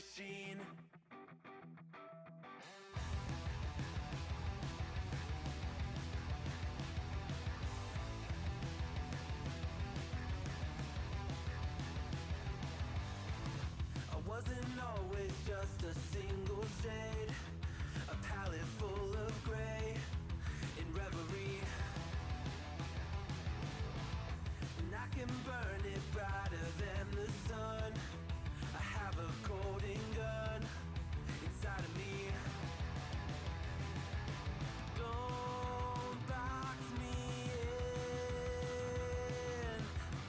machine. I wasn't always just a single shade, a palette full of gray in reverie. And I can burn it brighter than the sun. I have a golden gun inside of me. Don't box me in,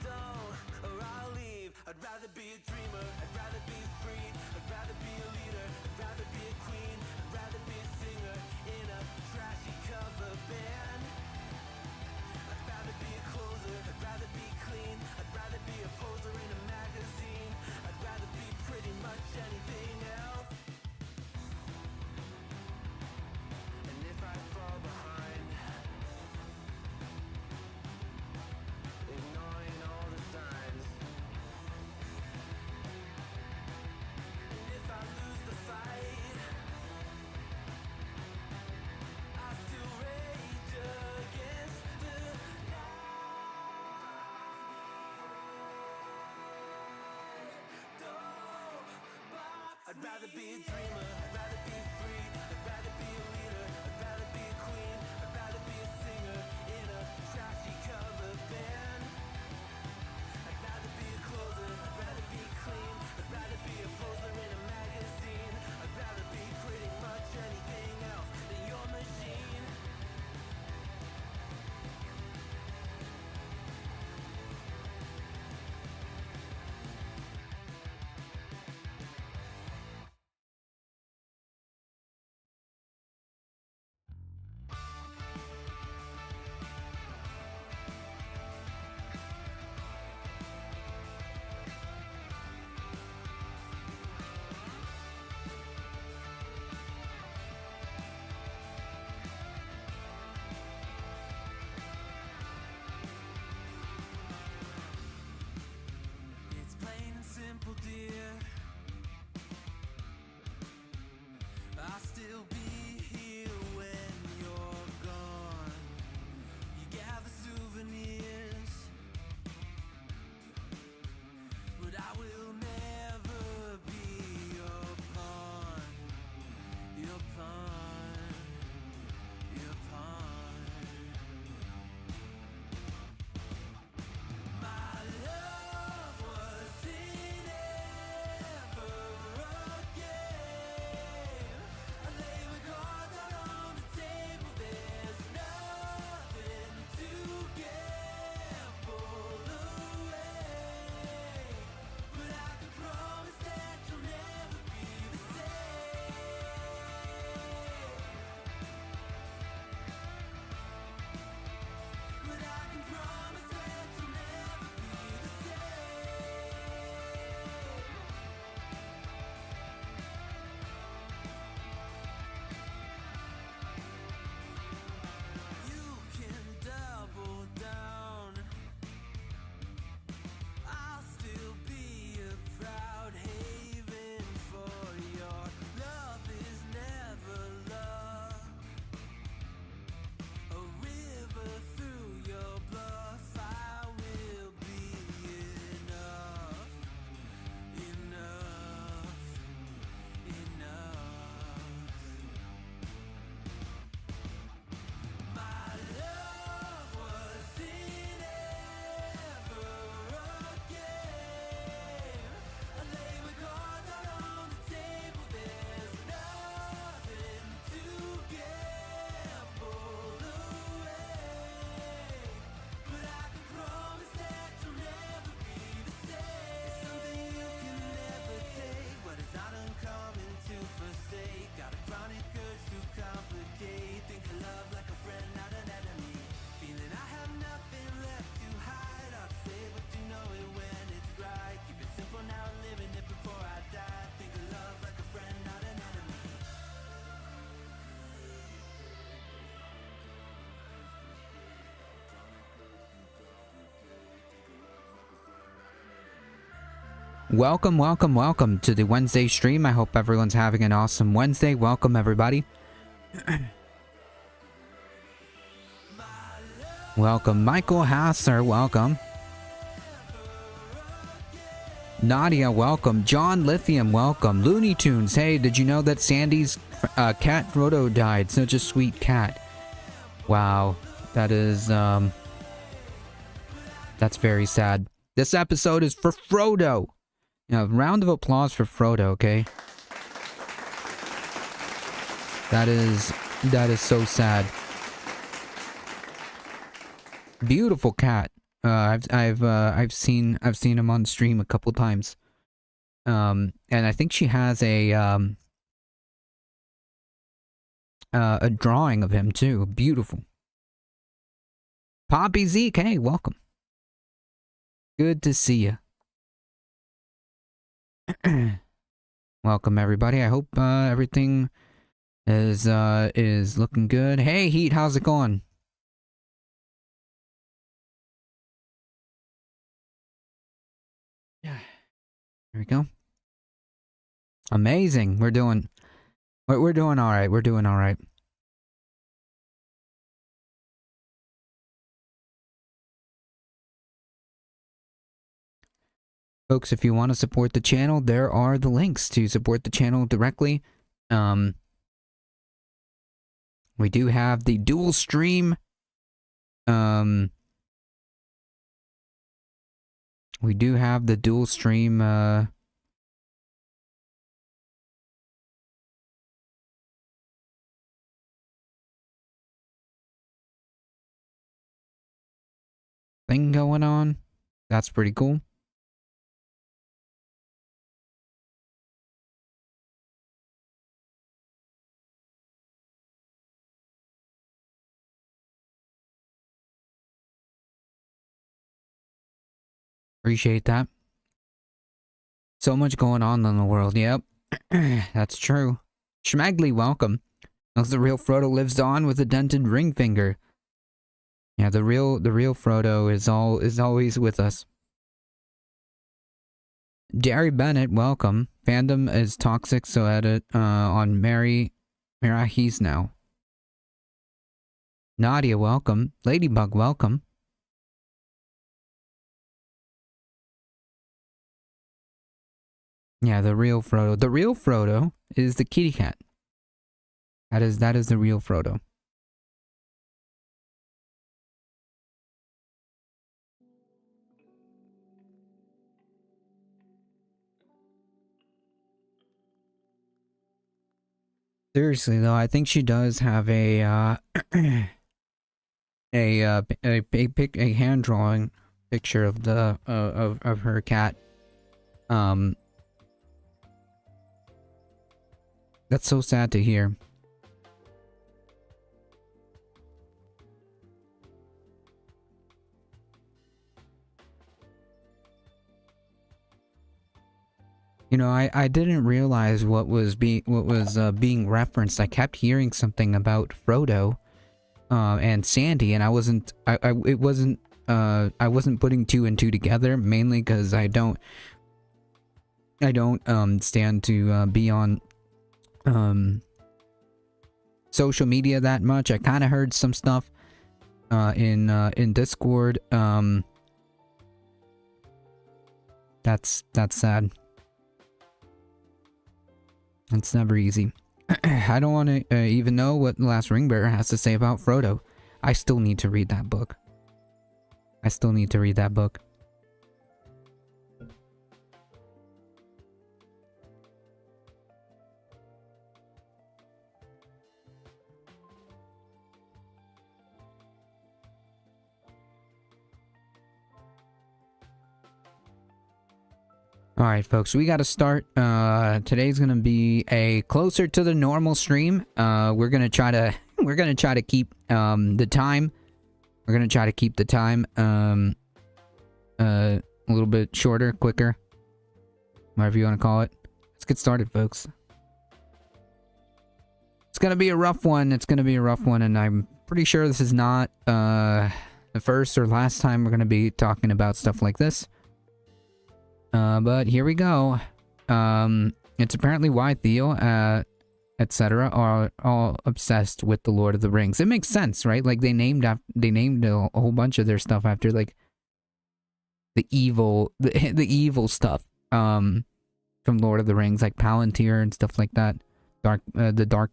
don't, or I'll leave. I'd rather be a dreamer, I'd rather be free, I'd rather be a leader, I'd rather be a queen, I'd rather be a singer in a trashy cover band. I'd rather be a closer, I'd rather be clean, I'd rather be a poser in a magazine, I'd rather be pretty much anything else. And if I fall behind, ignoring all the signs, and if I lose the fight, I still rage against the I'd rather be a dreamer, I'd rather be free, I'd rather be a leader, I'd rather be a queen, I'd rather be a singer in a trashy cover band. I'd rather be a closer, I'd rather be clean, I'd rather be a poser in a magazine, I'd rather be pretty much anything else than your machine. Welcome, welcome, welcome to the Wednesday stream. I hope everyone's having an awesome Wednesday. Welcome, everybody. Welcome, Michael Hasser. Welcome. Nadia, welcome. John Lithium, welcome. Looney Tunes, hey, did you know that Sandy's cat Frodo died? Such a sweet cat. Wow, that is, that's very sad. This episode is for Frodo. Now, round of applause for Frodo, okay? That is so sad. Beautiful cat. I've seen him on stream a couple times. And I think she has a drawing of him too. Beautiful. Poppy Zeke, hey, welcome. Good to see you. Welcome everybody. I hope everything is looking good. Hey Heat, how's it going? Yeah. There we go. Amazing. We're doing all right. We're doing all right. Folks, if you want to support the channel, there are the links to support the channel directly. We do have the dual stream. We do have the dual stream, thing going on. That's pretty cool. Appreciate that. So much going on in the world. Yep. That's true. Schmagly, welcome. As the real Frodo lives on with a dented ring finger. Yeah, the real Frodo is always with us. Jerry Bennett, welcome. Fandom is toxic, so edit on Marahis now. Nadia, welcome. Ladybug, welcome. Yeah, the real Frodo. The real Frodo is the kitty cat. That is the real Frodo. Seriously though, I think she does have a hand drawing picture of the of her cat. That's so sad to hear. You know, I didn't realize what was being referenced. I kept hearing something about Frodo and Sandy, and I wasn't putting two and two together, mainly because I don't stand to be on social media that much. I kind of heard some stuff in Discord. That's sad. It's never easy. I don't want to even know what The Last Ring Bearer has to say about Frodo. I still need to read that book. Alright folks, we gotta start. Today's gonna be a closer to the normal stream. We're gonna try to keep the time. We're gonna try to keep the time a little bit shorter, quicker. Whatever you wanna call it. Let's get started, folks. It's gonna be a rough one. And I'm pretty sure this is not the first or last time we're gonna be talking about stuff like this. But here we go. It's apparently why Theo, etc. are all obsessed with the Lord of the Rings. It makes sense, right? Like they named a whole bunch of their stuff after like the evil stuff from Lord of the Rings, like Palantir and stuff like that. The dark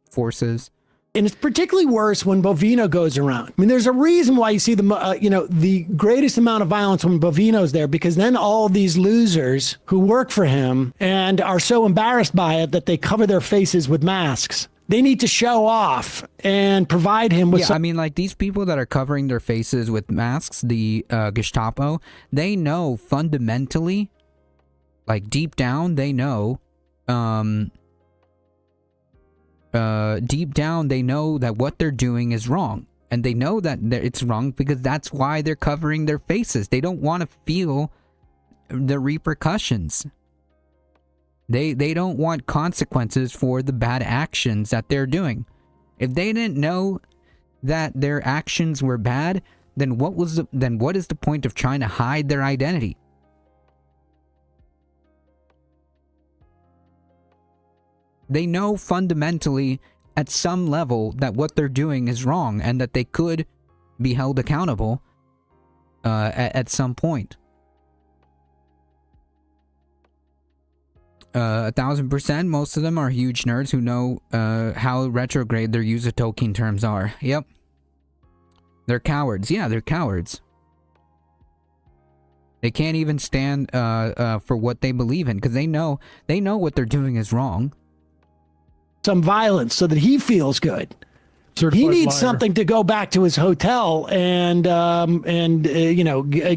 forces. And it's particularly worse when Bovino goes around. I mean, there's a reason why you see the greatest amount of violence when Bovino's there, because then all of these losers who work for him and are so embarrassed by it that they cover their faces with masks. They need to show off and provide him with. Yeah, I mean, like these people that are covering their faces with masks, the Gestapo, they know fundamentally, like deep down, they know. Deep down, they know that what they're doing is wrong. And they know that it's wrong because that's why they're covering their faces. They don't want to feel the repercussions. They don't want consequences for the bad actions that they're doing. If they didn't know that their actions were bad, then what is the point of trying to hide their identity? They know fundamentally at some level that what they're doing is wrong and that they could be held accountable at some point. 1000%, most of them are huge nerds who know how retrograde their use of Tolkien terms are. Yep. They're cowards. Yeah, they're cowards. They can't even stand for what they believe in because they know what they're doing is wrong. Some violence so that he feels good. He needs something to go back to his hotel and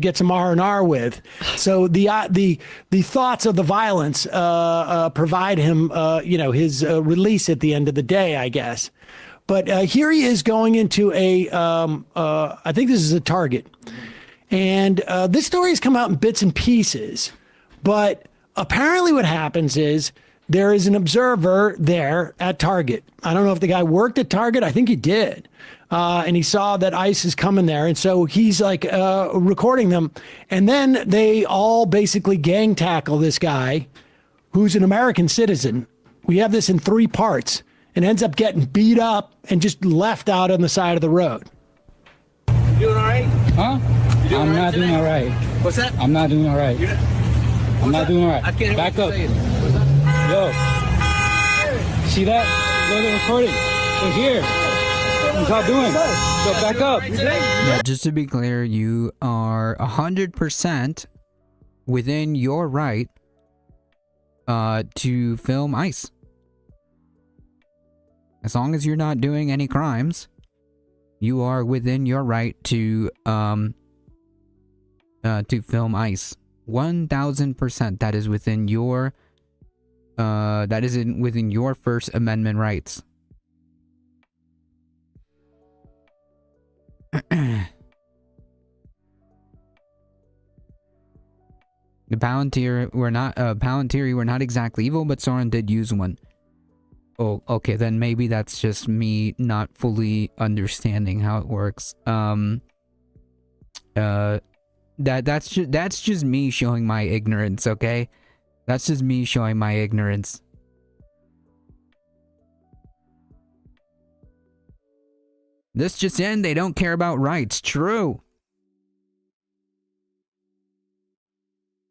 get some R&R with. So the thoughts of the violence provide him his release at the end of the day, I guess. But here he is going into I think this is a Target, and this story has come out in bits and pieces. But apparently, what happens is, there is an observer there at Target. I don't know if the guy worked at Target. I think he did. And he saw that ICE is coming there. And so he's like recording them. And then they all basically gang tackle this guy who's an American citizen. We have this in 3 parts and ends up getting beat up and just left out on the side of the road. You doing all right? Huh? I'm not doing all right. What's that? I'm not doing all right. I'm not doing all right. I can't hear Back what up. you're saying. What's that? Yo. See that? Go to recording. We're here. What's y'all doing? Go back up. Yeah, just to be clear, you are 100% within your right to film ICE. As long as you're not doing any crimes, you are within your right to film ICE. 1000%. That is within your within your First Amendment rights. The Palantir were not exactly evil, but Sauron did use one. Oh, okay, then maybe that's just me not fully understanding how it works. That's just me showing my ignorance, okay? That's just me showing my ignorance. This just in, they don't care about rights. True.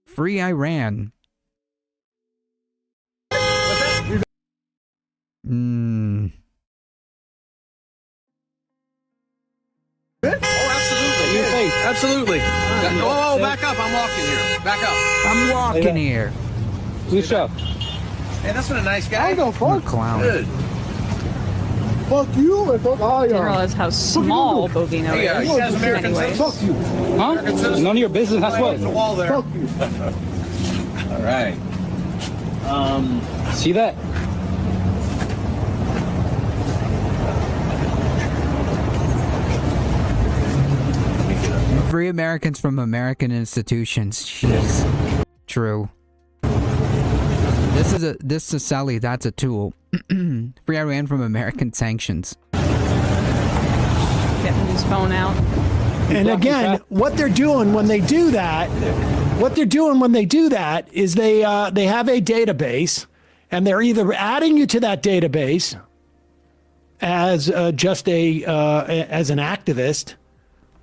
Free Iran. Oh, absolutely. Oh, back up. I'm walking here. Back up. I'm walking here. Push up. Hey, that's been a nice guy. I don't I'm a fuck. clown. Good. Fuck you and fuck all Didn't y'all. realize how small Bovino Hey, is. he has American Anyway. citizens. Fuck you. Huh? None of your business. That's what. The wall there. Fuck you. All right. See that? Free Americans from American institutions. Jeez. True. This is Sally, that's a tool. Free Iran from American sanctions. Getting his phone out. And again, what they're doing when they do that, is they have a database, and they're either adding you to that database as just as an activist,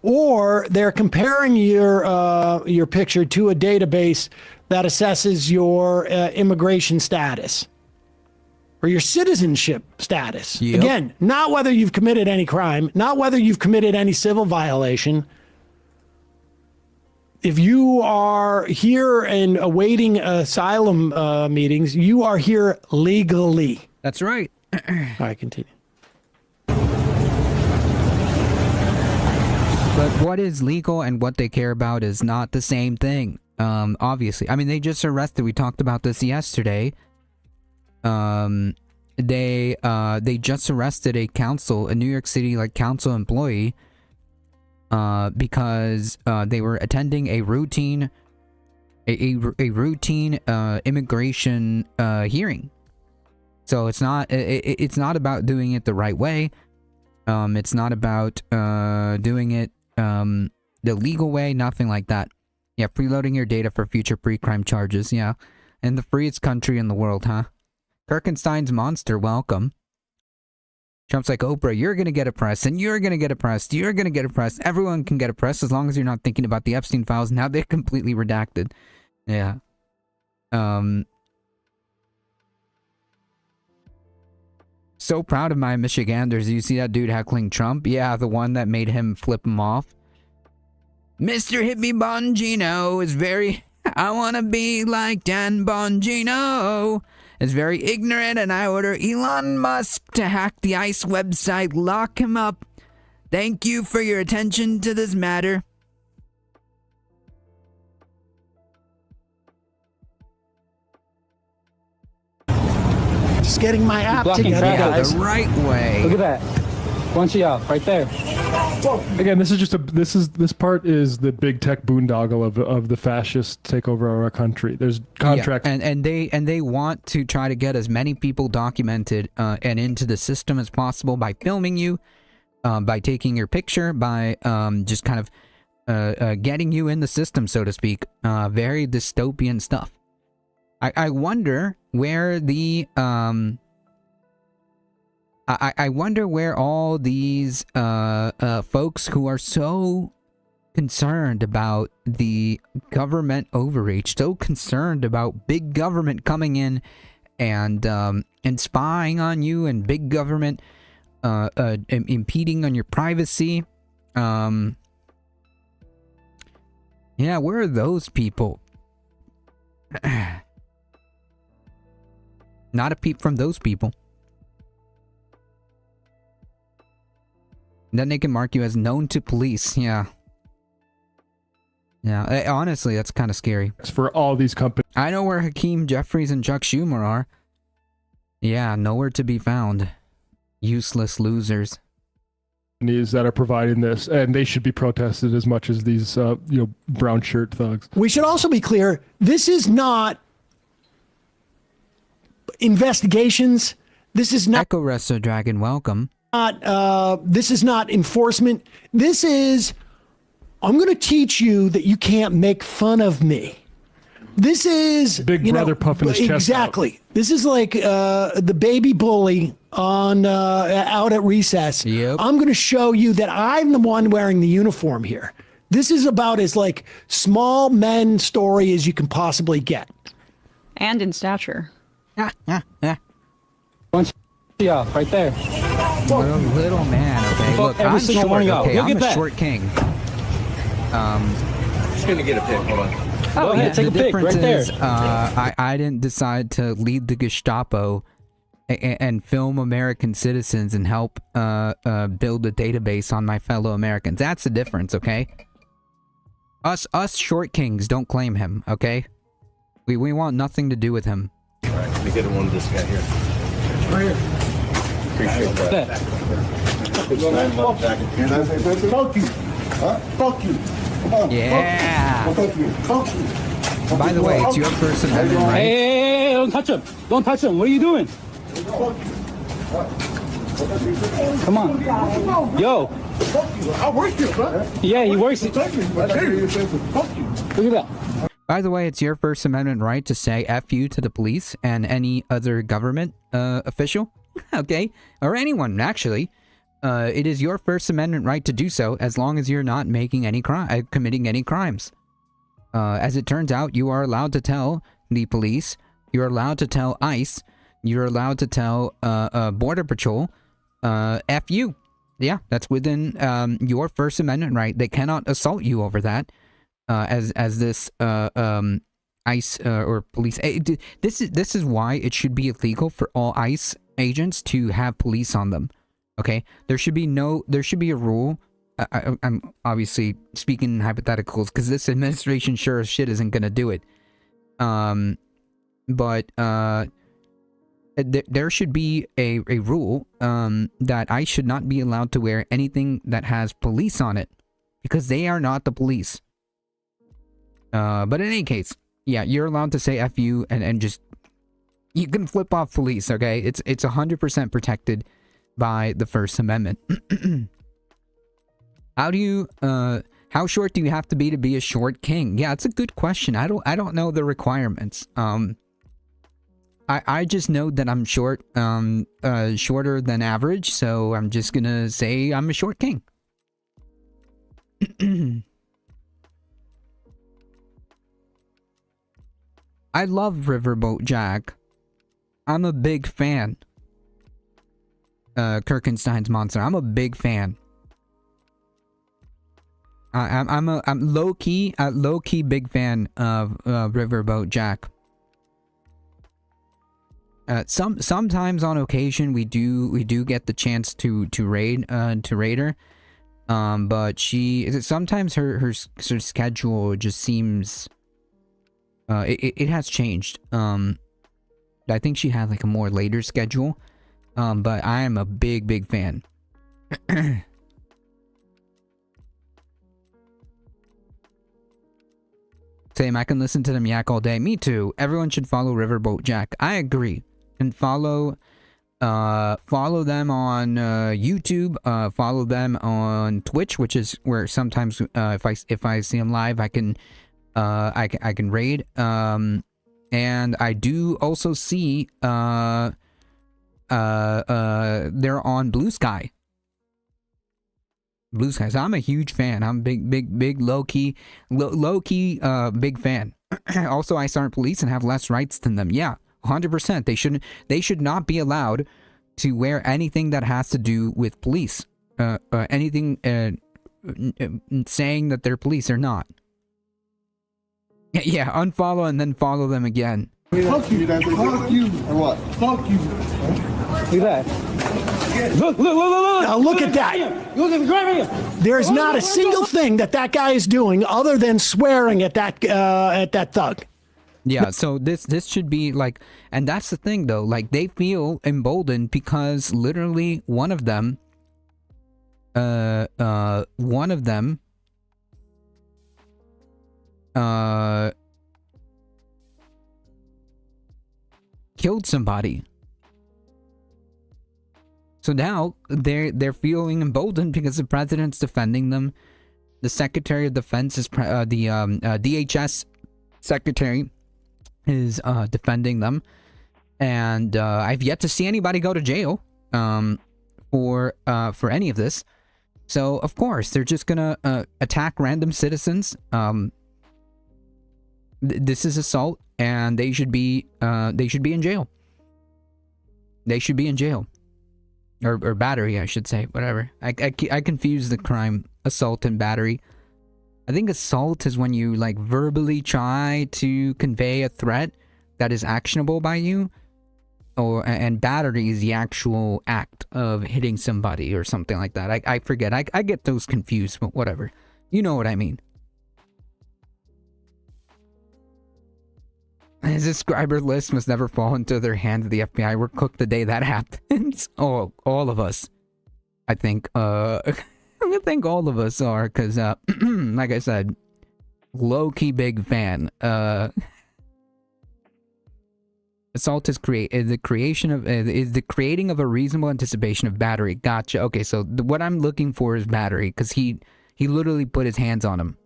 or they're comparing your picture to a database that assesses your immigration status or your citizenship status. Yep. Again, not whether you've committed any crime, not whether you've committed any civil violation. If you are here and awaiting asylum meetings, you are here legally. That's right. All right, continue. But what is legal and what they care about is not the same thing. Obviously. I mean, they just arrested, we talked about this yesterday. They just arrested a New York City council employee because they were attending a routine immigration hearing. So it's not about doing it the right way. It's not about doing it the legal way, nothing like that. Yeah, preloading your data for future pre-crime charges. Yeah, in the freest country in the world, huh? Kirkenstein's monster, welcome. Trump's like, Oprah, you're gonna get oppressed, and you're gonna get oppressed, you're gonna get oppressed. Everyone can get oppressed as long as you're not thinking about the Epstein files. Now they're completely redacted. Yeah. So proud of my Michiganders. You see that dude heckling Trump? Yeah, the one that made him flip him off. Mr. Hippie Bongino is very... I want to be like Dan Bongino. Is very ignorant, and I order Elon Musk to hack the ICE website. Lock him up. Thank you for your attention to this matter. Just getting my app Blocking together, traffic. Yeah, guys. the right way. Look at that. Bunch of y'all right there. Again, this part is the big tech boondoggle of the fascists take over our country. There's contracts. Yeah, and they want to try to get as many people documented and into the system as possible by filming you, by taking your picture, by just kind of getting you in the system, so to speak. Very dystopian stuff. I wonder where the I wonder where all these folks who are so concerned about the government overreach, so concerned about big government coming in and spying on you, and big government impeding on your privacy. Yeah, where are those people? Not a peep from those people. Then they can mark you as known to police. Yeah. Yeah, honestly, that's kind of scary. For all these companies I know where Hakeem Jeffries and Chuck Schumer are. Yeah, nowhere to be found. Useless losers. that are providing this, and they should be protested as much as these brown shirt thugs. We should also be clear, this is not investigations. This is not Echo Resto Dragon, welcome. this is not enforcement. This is, I'm going to teach you that you can't make fun of me. This is Big brother puffing his chest out. Exactly. This is like the baby bully on out at recess. Yep. I'm going to show you that I'm the one wearing the uniform here. This is about as like small men story as you can possibly get. And in stature. Bunch of y'all right there. Little man, okay? Fuck Look, every I'm single short, one of y'all. okay? Look I'm at a that. short king. Just gonna get a pic. Hold on. Oh, yeah, take a pic right there. Is, I didn't decide to lead the Gestapo and film American citizens and help build a database on my fellow Americans. That's the difference, okay? Us short kings don't claim him, okay? We want nothing to do with him. All right, let me get one of this guy here. Right here. Appreciate that. Fuck you. Huh? Fuck you. Come on. Yeah. Fuck you. Fuck you. By the way, it's your First Amendment, right? Hey, don't touch him. Don't touch him. What are you doing? Fuck you. Come on. Yo. I work here, bro. Yeah, he works it. Fuck you. Look Look at that. By the way, it's your First Amendment right to say F you to the police and any other government official, okay? Or anyone, actually. It is your First Amendment right to do so as long as you're not making any committing any crimes. As it turns out, you are allowed to tell the police, you're allowed to tell ICE, you're allowed to tell Border Patrol, F you. Yeah, that's within your First Amendment right. They cannot assault you over that. As this ICE or police. This is why it should be illegal for all ICE agents to have police on them. Okay, there should be a rule. I'm obviously speaking in hypotheticals because this administration sure as shit isn't gonna do it. But there should be a rule that I should not be allowed to wear anything that has police on it because they are not the police. But in any case, yeah, you're allowed to say F you and just, you can flip off police, okay? It's 100% protected by the First Amendment. How short do you have to be a short king? Yeah, it's a good question. I don't know the requirements. I just know that I'm short, shorter than average, so I'm just gonna say I'm a short king. I love Riverboat Jack. I'm a big fan. Kirkenstein's Monster. I'm a big fan. I'm low key big fan of Riverboat Jack. Sometimes on occasion we do get the chance to raid her. But sometimes her schedule just seems it has changed. I think she had like a more later schedule. But I am a big fan. Same, I can listen to them yak all day. Me too. Everyone should follow Riverboat Jack. I agree. And follow them on YouTube. Follow them on Twitch, which is where sometimes if I see them live, I can raid. And I do also see they're on Blue Sky. Blue Skies. I'm a huge fan. I'm big low key big fan. Also, ICE aren't police and have less rights than them. Yeah, 100%. They should not be allowed to wear anything that has to do with police. Anything saying that they're police or not. Yeah, unfollow and then follow them again. Fuck you. Fuck you. Or what? Fuck you. Look at that. Look. Now look at that. Look at the ground. There's not a single thing that guy is doing other than swearing at that thug. Yeah, so this should be like, and that's the thing though, like they feel emboldened because literally one of them killed somebody. So now they're feeling emboldened because the president's defending them. The Secretary of Defense is DHS secretary is defending them, and I've yet to see anybody go to jail for any of this. So of course they're just gonna attack random citizens. This is assault, and they should be in jail. They should be in jail. Or battery, I should say. Whatever. I confuse the crime. Assault and battery. I think assault is when you like verbally try to convey a threat that is actionable by you. And battery is the actual act of hitting somebody or something like that. I forget. I get those confused, but whatever. You know what I mean. His subscriber list must never fall into their hands. The FBI were cooked the day that happens. Oh, all of us. I think, I think all of us are, because, like I said, low-key big fan. Assault is the creation of is the creating of a reasonable anticipation of battery. Gotcha. Okay, so what I'm looking for is battery because he literally put his hands on him.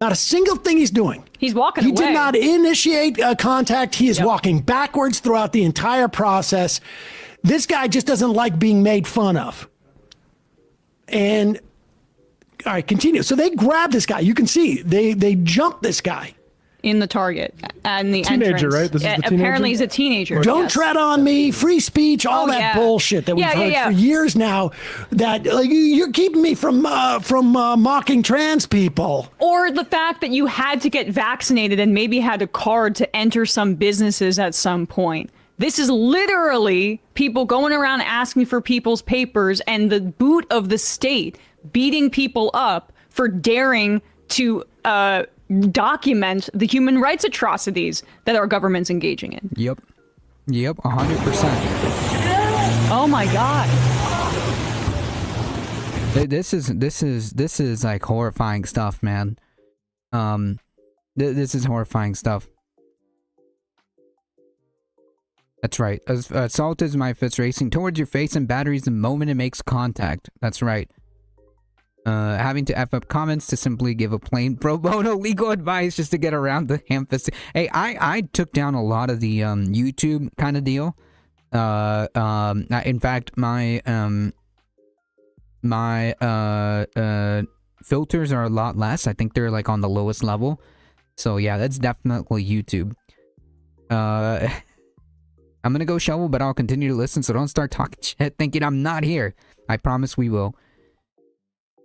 Not a single thing he's doing. He's walking He away. did not initiate contact. He is walking backwards throughout the entire process. This guy just doesn't like being made fun of. And all right, continue. So they grab this guy. You can see they jump this guy. in the target and the Teenager, entrance. right? This is the teenager? Apparently, he's a teenager. Don't yes. tread on me, free speech, all Oh, that yeah. bullshit that we've Yeah, yeah, heard yeah. for years now. That like, you're keeping me from mocking trans people. Or the fact that you had to get vaccinated and maybe had a card to enter some businesses at some point. This is literally people going around asking for people's papers and the boot of the state beating people up for daring to document the human rights atrocities that our government's engaging in. Yep. Yep, 100%. Oh my God. This is like horrifying stuff, man. This is horrifying stuff. That's right. Assault is my fist racing towards your face and batteries the moment it makes contact. That's right. Having to F up comments to simply give a plain pro bono legal advice just to get around the ham fist. Hey, I took down a lot of the YouTube kind of deal. In fact, my filters are a lot less. I think they're like on the lowest level. So yeah, that's definitely YouTube. I'm gonna go shovel, but I'll continue to listen, so don't start talking shit thinking I'm not here. I promise we will.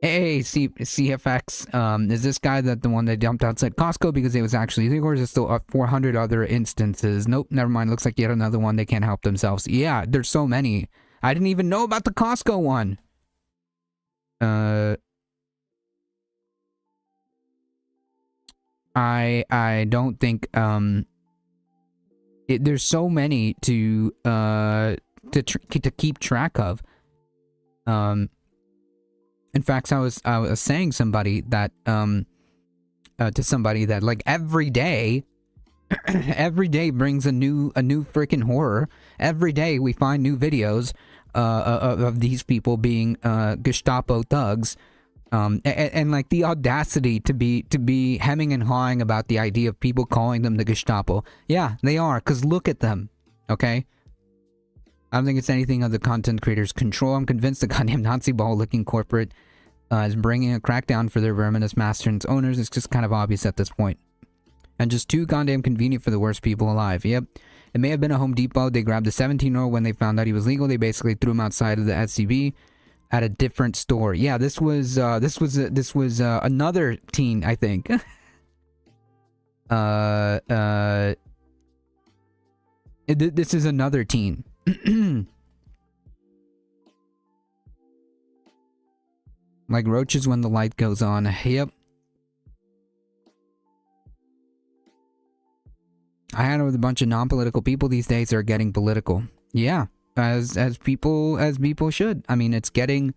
Hey, CFX, is this guy the one they dumped outside Costco because it was actually illegal, or is there still 400 other instances? Nope, never mind. Looks like yet another one they can't help themselves. Yeah, there's so many. I didn't even know about the Costco one. I don't think, there's so many to keep track of. In fact, I was saying somebody that to somebody that like every day brings a new freaking horror. Every day we find new videos of these people being Gestapo thugs. And like the audacity to be hemming and hawing about the idea of people calling them the Gestapo. Yeah, they are, because look at them, okay? I don't think it's anything of the content creators' control. I'm convinced the goddamn Nazi ball-looking corporate is bringing a crackdown for their verminous master and its owners. It's just kind of obvious at this point. And just too goddamn convenient for the worst people alive. Yep. It may have been a Home Depot. They grabbed a 17-year-old when they found out he was legal. They basically threw him outside of the SCB. At a different store. Yeah, this was another teen, I think. This is another teen. Like roaches when the light goes on. Yep. I had with a bunch of non-political people these days that are getting political. Yeah. As people should. I mean, it's getting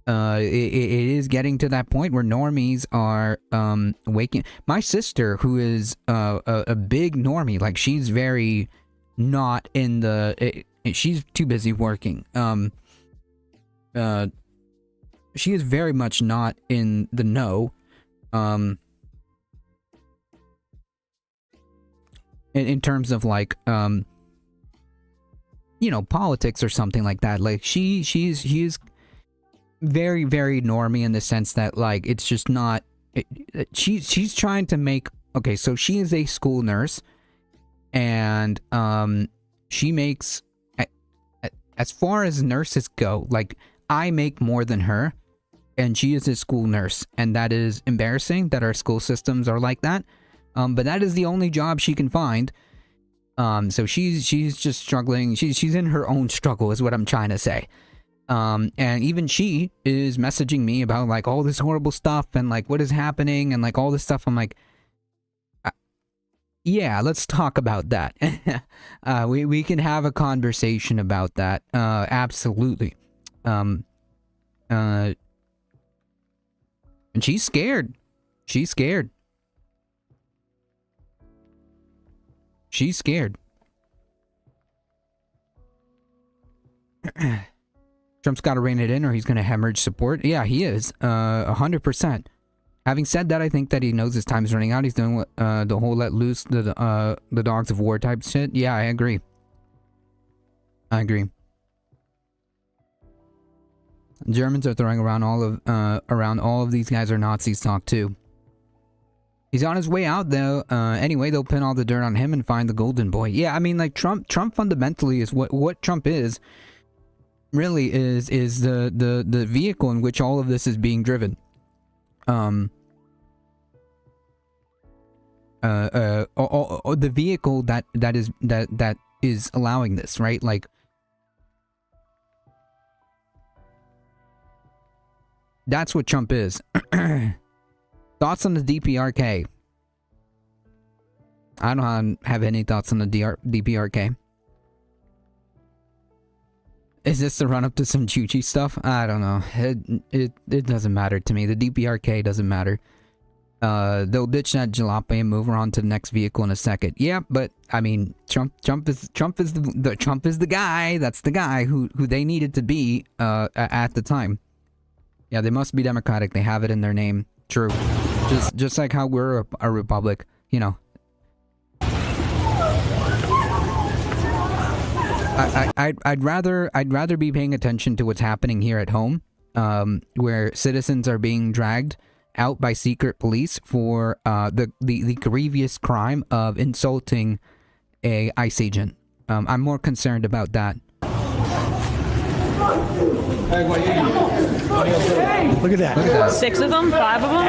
it is getting to that point where normies are waking. My sister, who is a big normie, like she's very not in the she's too busy working. She is very much not in the know. In terms of like you know, politics or something like that. Like she's very, very normie in the sense that like it's just not she's trying to make, okay, so she is a school nurse and she makes, as far as nurses go, like I make more than her and she is a school nurse, and that is embarrassing that our school systems are like that. But that is the only job she can find. So she's just struggling. She's in her own struggle is what I'm trying to say. And even she is messaging me about like all this horrible stuff and like what is happening and like all this stuff. I'm like, yeah, let's talk about that. We can have a conversation about that. Absolutely. And she's scared. She's scared. She's scared. Trump's got to rein it in or he's going to hemorrhage support. Yeah, he is. 100%. Having said that, I think that he knows his time is running out. He's doing the whole let loose the dogs of war type shit. Yeah, I agree. Germans are throwing around all of these guys are Nazis talk too. He's on his way out though. Anyway, they'll pin all the dirt on him and find the golden boy. Yeah, I mean, like Trump fundamentally is what Trump is. Really is the vehicle in which all of this is being driven. The vehicle that is allowing this, right? Like, that's what Trump is. Thoughts on the DPRK? I don't have any thoughts on the DPRK. Is this the run up to some Chuchi stuff? I don't know. It doesn't matter to me. The DPRK doesn't matter. They'll ditch that jalopy and move her on to the next vehicle in a second. Yeah, but I mean, Trump is the guy. That's the guy who they needed to be at the time. Yeah, they must be Democratic. They have it in their name. True. Just like how we're a republic, you know. I'd rather be paying attention to what's happening here at home, where citizens are being dragged out by secret police for the grievous crime of insulting a ICE agent. I'm more concerned about that. Look at that. 6 of them? 5 of them?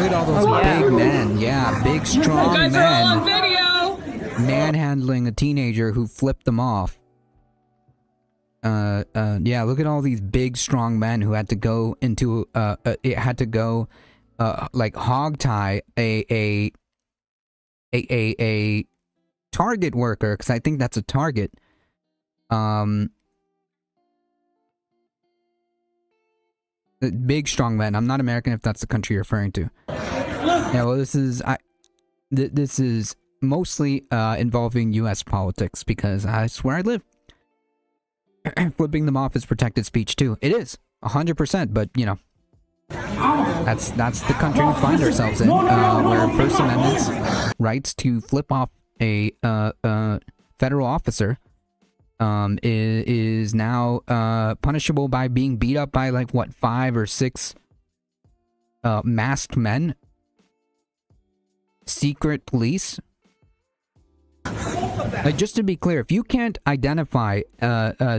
Look at all those big men. Yeah, big, strong men. Are all on video. Manhandling a teenager who flipped them off. Yeah, look at all these big, strong men who had to go into, like hog tie a target worker, because I think that's a target. Big, strong men. I'm not American if that's the country you're referring to. Yeah, well, this is mostly involving U.S. politics, because that's where I live. Flipping them off is protected speech too. It is 100%, but you know, that's the country we find ourselves in, where First Amendment's rights to flip off a federal officer is now punishable by being beat up by like what 5 or 6 masked men, secret police. Like, just to be clear, if you can't identify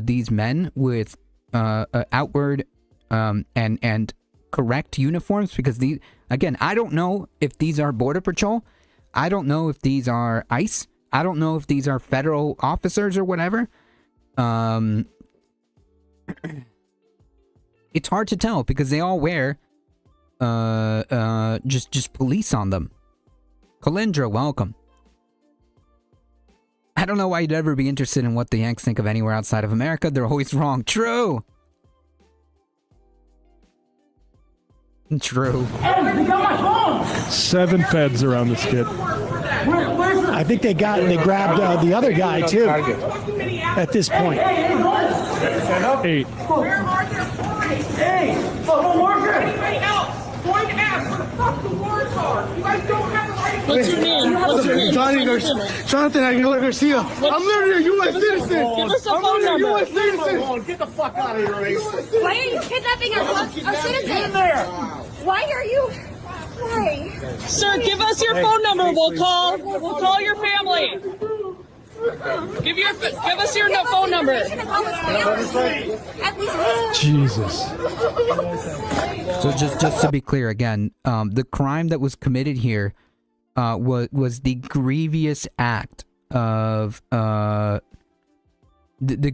these men with outward and correct uniforms, because these, again, I don't know if these are Border Patrol, I don't know if these are ICE, I don't know if these are federal officers or whatever. It's hard to tell because they all wear just police on them. Kalindra, welcome. I don't know why you'd ever be interested in what the Yanks think of anywhere outside of America. They're always wrong. True. True. 7 feds around this kid. I think they grabbed the other guy too. At this point. 8. Hey, point out where the fuck the words are. You guys don't have the right. What's your name? What's your name? Jonathan Aguilar Garcia. I'm literally a U.S. citizen. Give us a phone number. U.S. citizen. Get the fuck out of here, Ace. Why are you kidnapping our citizens? Why are you? Why? Sir, give us your phone number. We'll call your family. Give us your phone number. Jesus. So just to be clear again, the crime that was committed here was the grievous act of the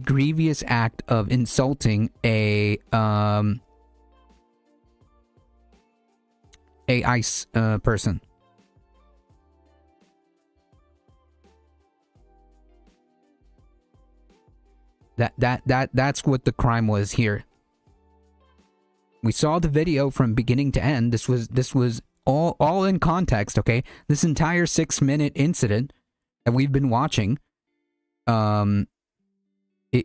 grievous act of insulting a ICE person. That's what the crime was here. We saw the video from beginning to end. This was all in context, okay? This entire 6-minute incident that we've been watching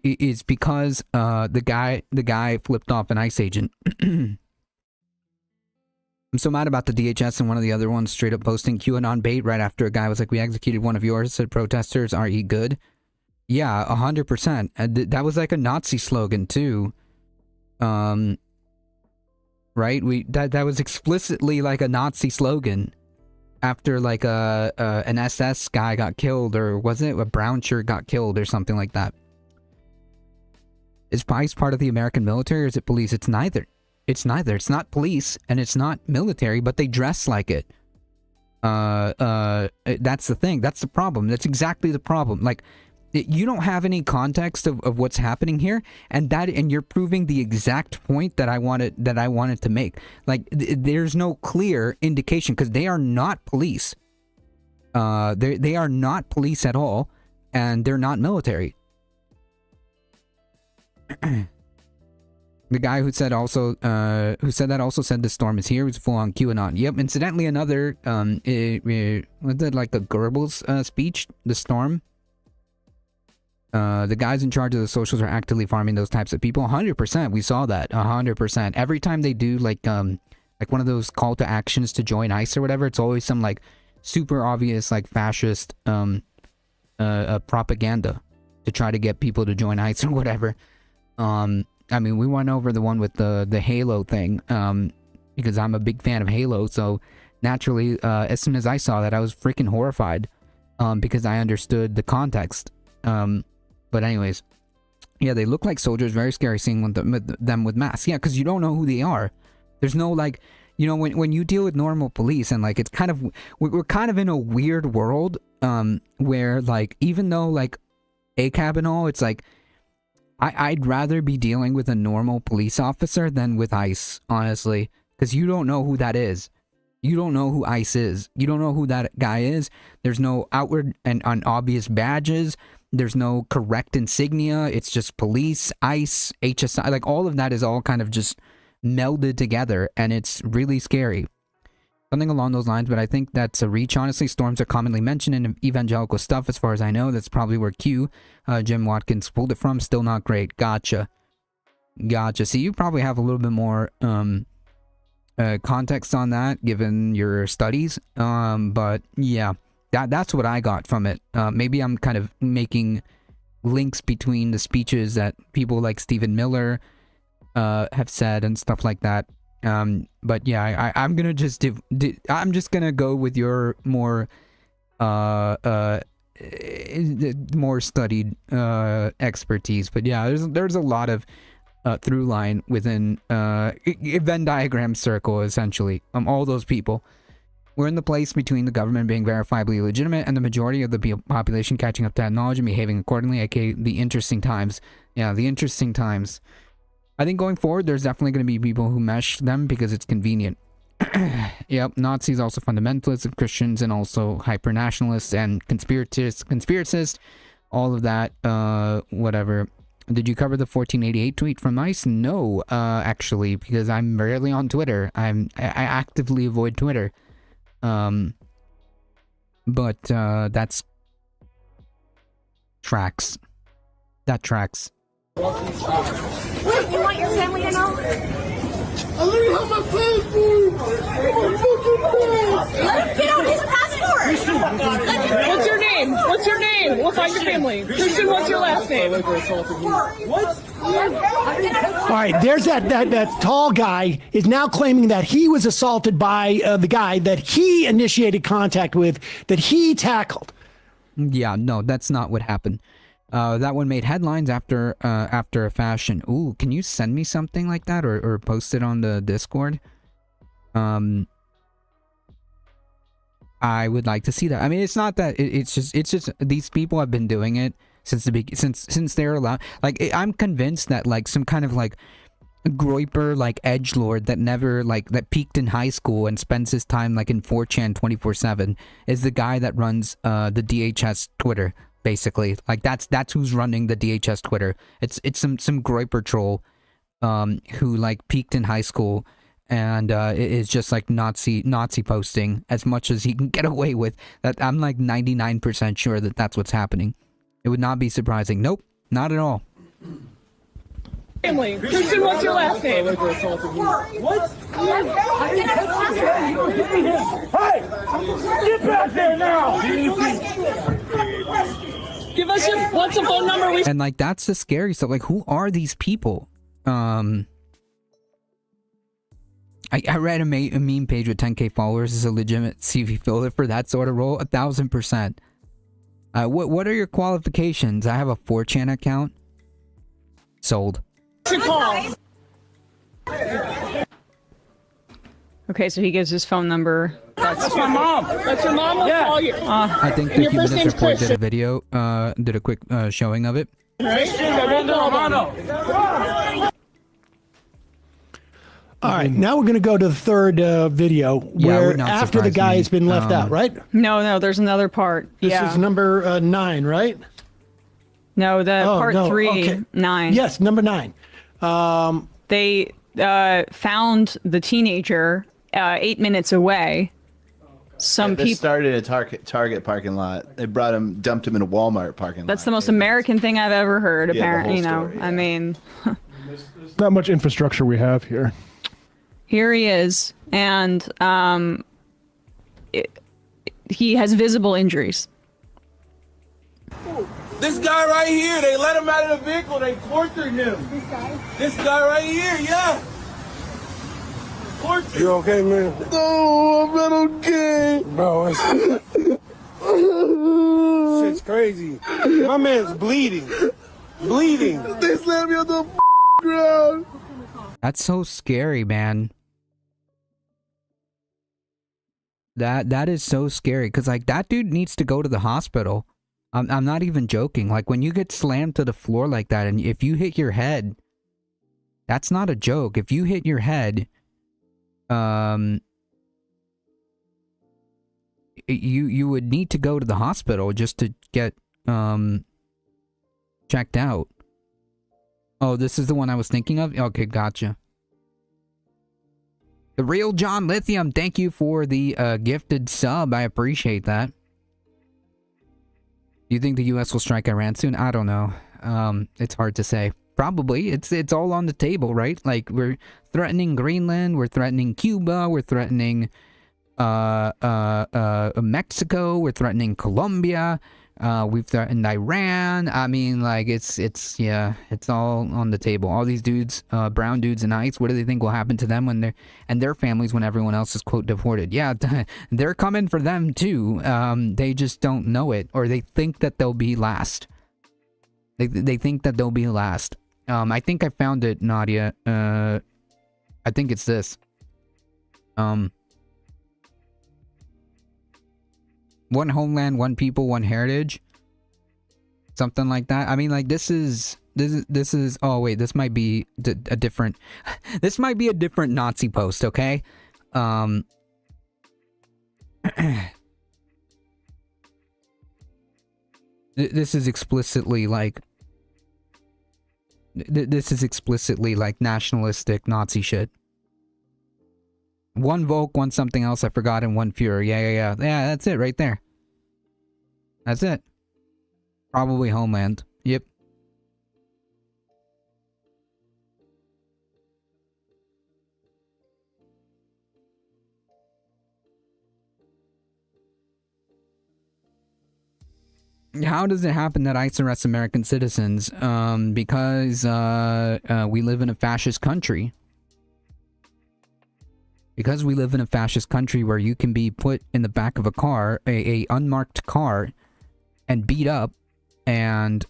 is because the guy flipped off an ICE agent. I'm so mad about the DHS and one of the other ones straight up posting QAnon bait right after a guy was like, "We executed one of yours," said protesters, "Are ye good?" Yeah, 100%. That was like a Nazi slogan too. Right? That was explicitly like a Nazi slogan after like an SS guy got killed, or was it a brown shirt got killed or something like that. Is ICE part of the American military or is it police? It's neither. It's neither. It's not police and it's not military, but they dress like it. That's the thing. That's the problem. That's exactly the problem. Like, you don't have any context of what's happening here, and you're proving the exact point that I wanted to make. Like, there's no clear indication because they are not police. They are not police at all, and they're not military. The guy who said that also said the storm is here was full on QAnon. Yep. Incidentally, another was it like a Goebbels speech? The storm. The guys in charge of the socials are actively farming those types of people. 100%. We saw that. 100%. Every time they do like one of those call to actions to join ICE or whatever, it's always some like super obvious like fascist propaganda to try to get people to join ICE or whatever. I mean, we went over the one with the Halo thing, because I'm a big fan of Halo, so naturally, as soon as I saw that, I was freaking horrified, because I understood the context. But anyways, yeah, they look like soldiers, very scary seeing them with masks. Yeah, because you don't know who they are. There's no, like, you know, when you deal with normal police, and, like, it's kind of, we're kind of in a weird world, where, like, even though, like, ACAB and all, it's like, I'd rather be dealing with a normal police officer than with ICE, honestly. Because you don't know who that is. You don't know who ICE is. You don't know who that guy is. There's no outward and obvious badges. There's no correct insignia. It's just police, ICE, HSI. Like, all of that is all kind of just melded together. And it's really scary. Something along those lines, but I think that's a reach. Honestly, storms are commonly mentioned in evangelical stuff, as far as I know. That's probably where Jim Watkins pulled it from. Still not great. Gotcha. See, you probably have a little bit more context on that, given your studies. But yeah, that's what I got from it. Maybe I'm kind of making links between the speeches that people like Stephen Miller have said and stuff like that. But yeah, I'm gonna just I'm just gonna go with your more more studied expertise. But yeah, there's a lot of through line within Venn diagram circle, essentially. All those people. We're in the place between the government being verifiably legitimate and the majority of the population catching up to that knowledge and behaving accordingly, aka the interesting times. Yeah, the interesting times. I think going forward, there's definitely going to be people who mesh them because it's convenient. Yep, Nazis, also fundamentalists and Christians, and also hyper-nationalists and conspiracists, all of that, whatever. Did you cover the 1488 tweet from ICE? No, actually, because I'm rarely on Twitter. I actively avoid Twitter. But that's tracks. That tracks. What, you want your family to know? I literally have my passport! Let him get out his passport! What's your name? What's your name? We'll find your family. Christian, what's your last name? What? All right, there's that tall guy is now claiming that he was assaulted by the guy that he initiated contact with, that he tackled. Yeah, no, that's not what happened. That one made headlines after a fashion. Ooh, can you send me something like that or post it on the Discord? I would like to see that. I mean, it's not that it's just these people have been doing it since since they're allowed. Like, I'm convinced that like some kind of like groiper like edgelord that never that peaked in high school and spends his time like in 4chan 24/7 is the guy that runs the DHS Twitter. Basically, like that's who's running the DHS Twitter. It's some groiper troll who like peaked in high school and is just like Nazi posting as much as he can get away with. That I'm like 99% sure that that's what's happening. It would not be surprising. Nope, not at all. Family. Christian, what's your last name? What? Hey! Get back there now! Give us your, what's the phone number? And like that's the scary stuff. Like, who are these people? I read a meme page with 10K followers is a legitimate CV filler for that sort of role. 1000%. What are your qualifications? I have a 4chan account. Sold. Call. Okay, so he gives his phone number. That's my mom. That's your mom. Will call you. I think the and your first Humanist name's Report did a Christian. video, did a quick showing of it. All right, now we're going to go to the third video Yeah, where would not after the surprise guy me. has been left out, right? No, there's another part. This is number 9, right? No, the Oh, part no, 3, okay. 9. Yes, number 9. They found the teenager 8 minutes away. Some This people. started at Target parking lot. They brought him, dumped him in a Walmart parking lot. That's the most American thing I've ever heard. Yeah, the Apparently, you whole know. story, I mean, Not much infrastructure we have here. here he is, and he has visible injuries. This guy right here, they let him out of the vehicle, they tortured him. This guy? This guy right here, yeah. Tortured. You okay, man? No, I'm not okay. Bro, it's... shit's crazy. My man's bleeding. Bleeding. They slammed me on the ground. That's so scary, man. That is so scary because like that dude needs to go to the hospital. I'm not even joking. Like when you get slammed to the floor like that, and if you hit your head, that's not a joke. If you hit your head, you would need to go to the hospital just to get checked out. Oh, this is the one I was thinking of? Okay, gotcha. The real John Lithium, thank you for the gifted sub. I appreciate that. Do you think the US will strike Iran soon? I don't know. It's hard to say. Probably. It's all on the table, right? Like we're threatening Greenland, we're threatening Cuba, we're threatening Mexico, we're threatening Colombia. We've threatened Iran. I mean, like it's all on the table. All these dudes, brown dudes and ICE. What do they think will happen to them when they're and their families when everyone else is quote deported? Yeah, they're coming for them too. They just don't know it, or they think that they'll be last. They think that they'll be last. I think I found it, Nadia. I think it's this. One homeland, one people, one heritage. Something like that. I mean, like this is. Oh wait, this might be a different. This might be a different Nazi post. Okay. This is explicitly like. This is explicitly like nationalistic Nazi shit. One Volk, one something else I forgot, and one Fuhrer. Yeah, that's it right there. That's it. Probably Homeland. Yep. How does it happen that ICE arrests American citizens? Because we live in a fascist country. Because we live in a fascist country where you can be put in the back of a car, a unmarked car, and beat up, and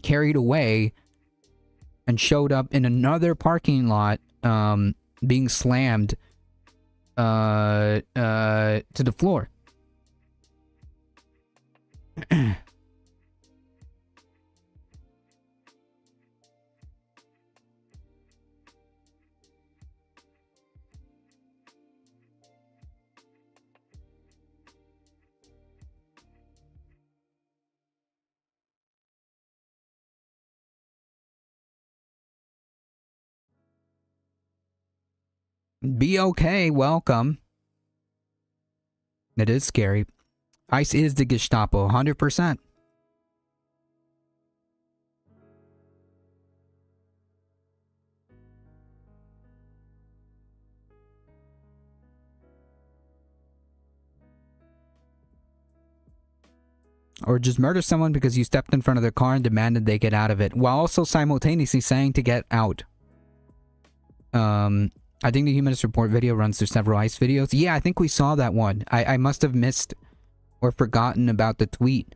carried away, and showed up in another parking lot, being slammed to the floor. Be okay, welcome. It is scary. ICE is the Gestapo, 100%. or just murder someone because you stepped in front of their car and demanded they get out of it, while also simultaneously saying to get out. I think the Humanist Report video runs through several ICE videos. Yeah, I think we saw that one. I must have missed or forgotten about the tweet.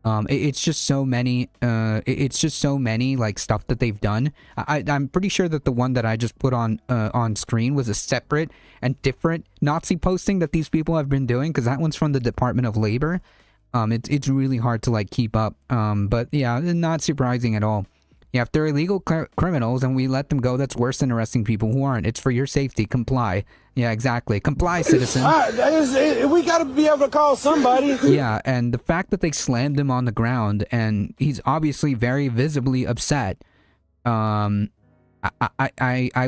It's just so many, like, stuff that they've done. I'm pretty sure that the one that I just put on screen was a separate and different Nazi posting that these people have been doing, because that one's from the Department of Labor. It's really hard to, like, keep up. But yeah, not surprising at all. Yeah, if they're illegal criminals and we let them go, that's worse than arresting people who aren't. It's for your safety. Comply. Yeah, exactly. Comply, citizen. We gotta be able to call somebody. Yeah, and the fact that they slammed him on the ground and he's obviously very visibly upset. I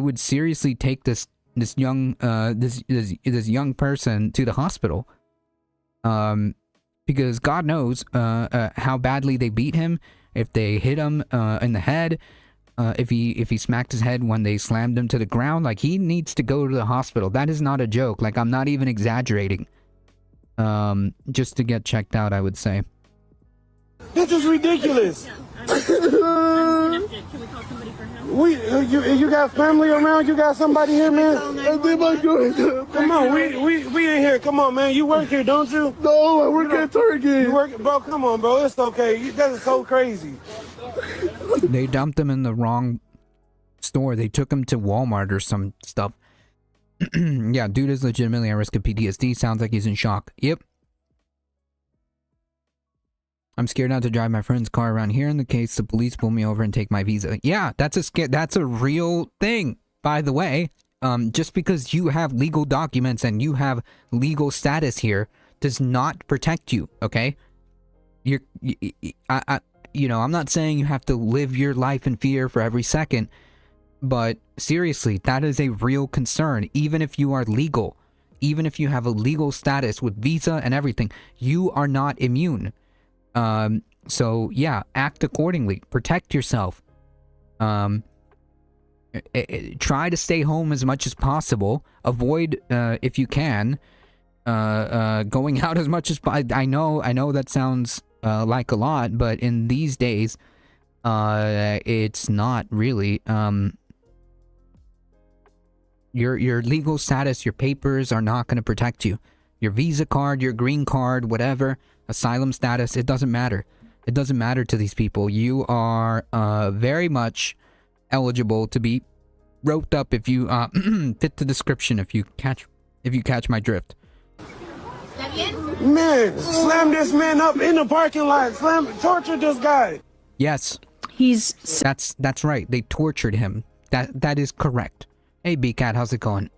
would seriously take this young person to the hospital. Because God knows how badly they beat him. If they hit him in the head, if he smacked his head when they slammed him to the ground, like, he needs to go to the hospital. That is not a joke. Like, I'm not even exaggerating. Just to get checked out, I would say. This is ridiculous. You got family around? You got somebody here, man? Come on, we in here. Come on, man. You work here, don't you? No, I work at Target. You work, bro. Come on, bro. It's okay. That is so crazy. They dumped him in the wrong store. They took him to Walmart or some stuff. Yeah, dude is legitimately at risk of PTSD. Sounds like he's in shock. Yep. I'm scared not to drive my friend's car around here in the case the police pull me over and take my visa. Yeah, that's a real thing, by the way. Just because you have legal documents and you have legal status here does not protect you, okay? I'm not saying you have to live your life in fear for every second, but seriously, that is a real concern. Even if you are legal, even if you have a legal status with visa and everything, you are not immune. So yeah, act accordingly. Protect yourself. Try to stay home as much as possible. Avoid, if you can, going out as much as I know that sounds like a lot, but in these days, it's not really. Your legal status, your papers are not going to protect you. Your visa card, your green card, whatever, asylum status, it doesn't matter. It doesn't matter to these people. You are very much eligible to be roped up if you fit the description, if you catch my drift. Man, slam this man up in the parking lot. Torture this guy. Yes. That's right. They tortured him. That is correct. Hey, B-Cat, how's it going?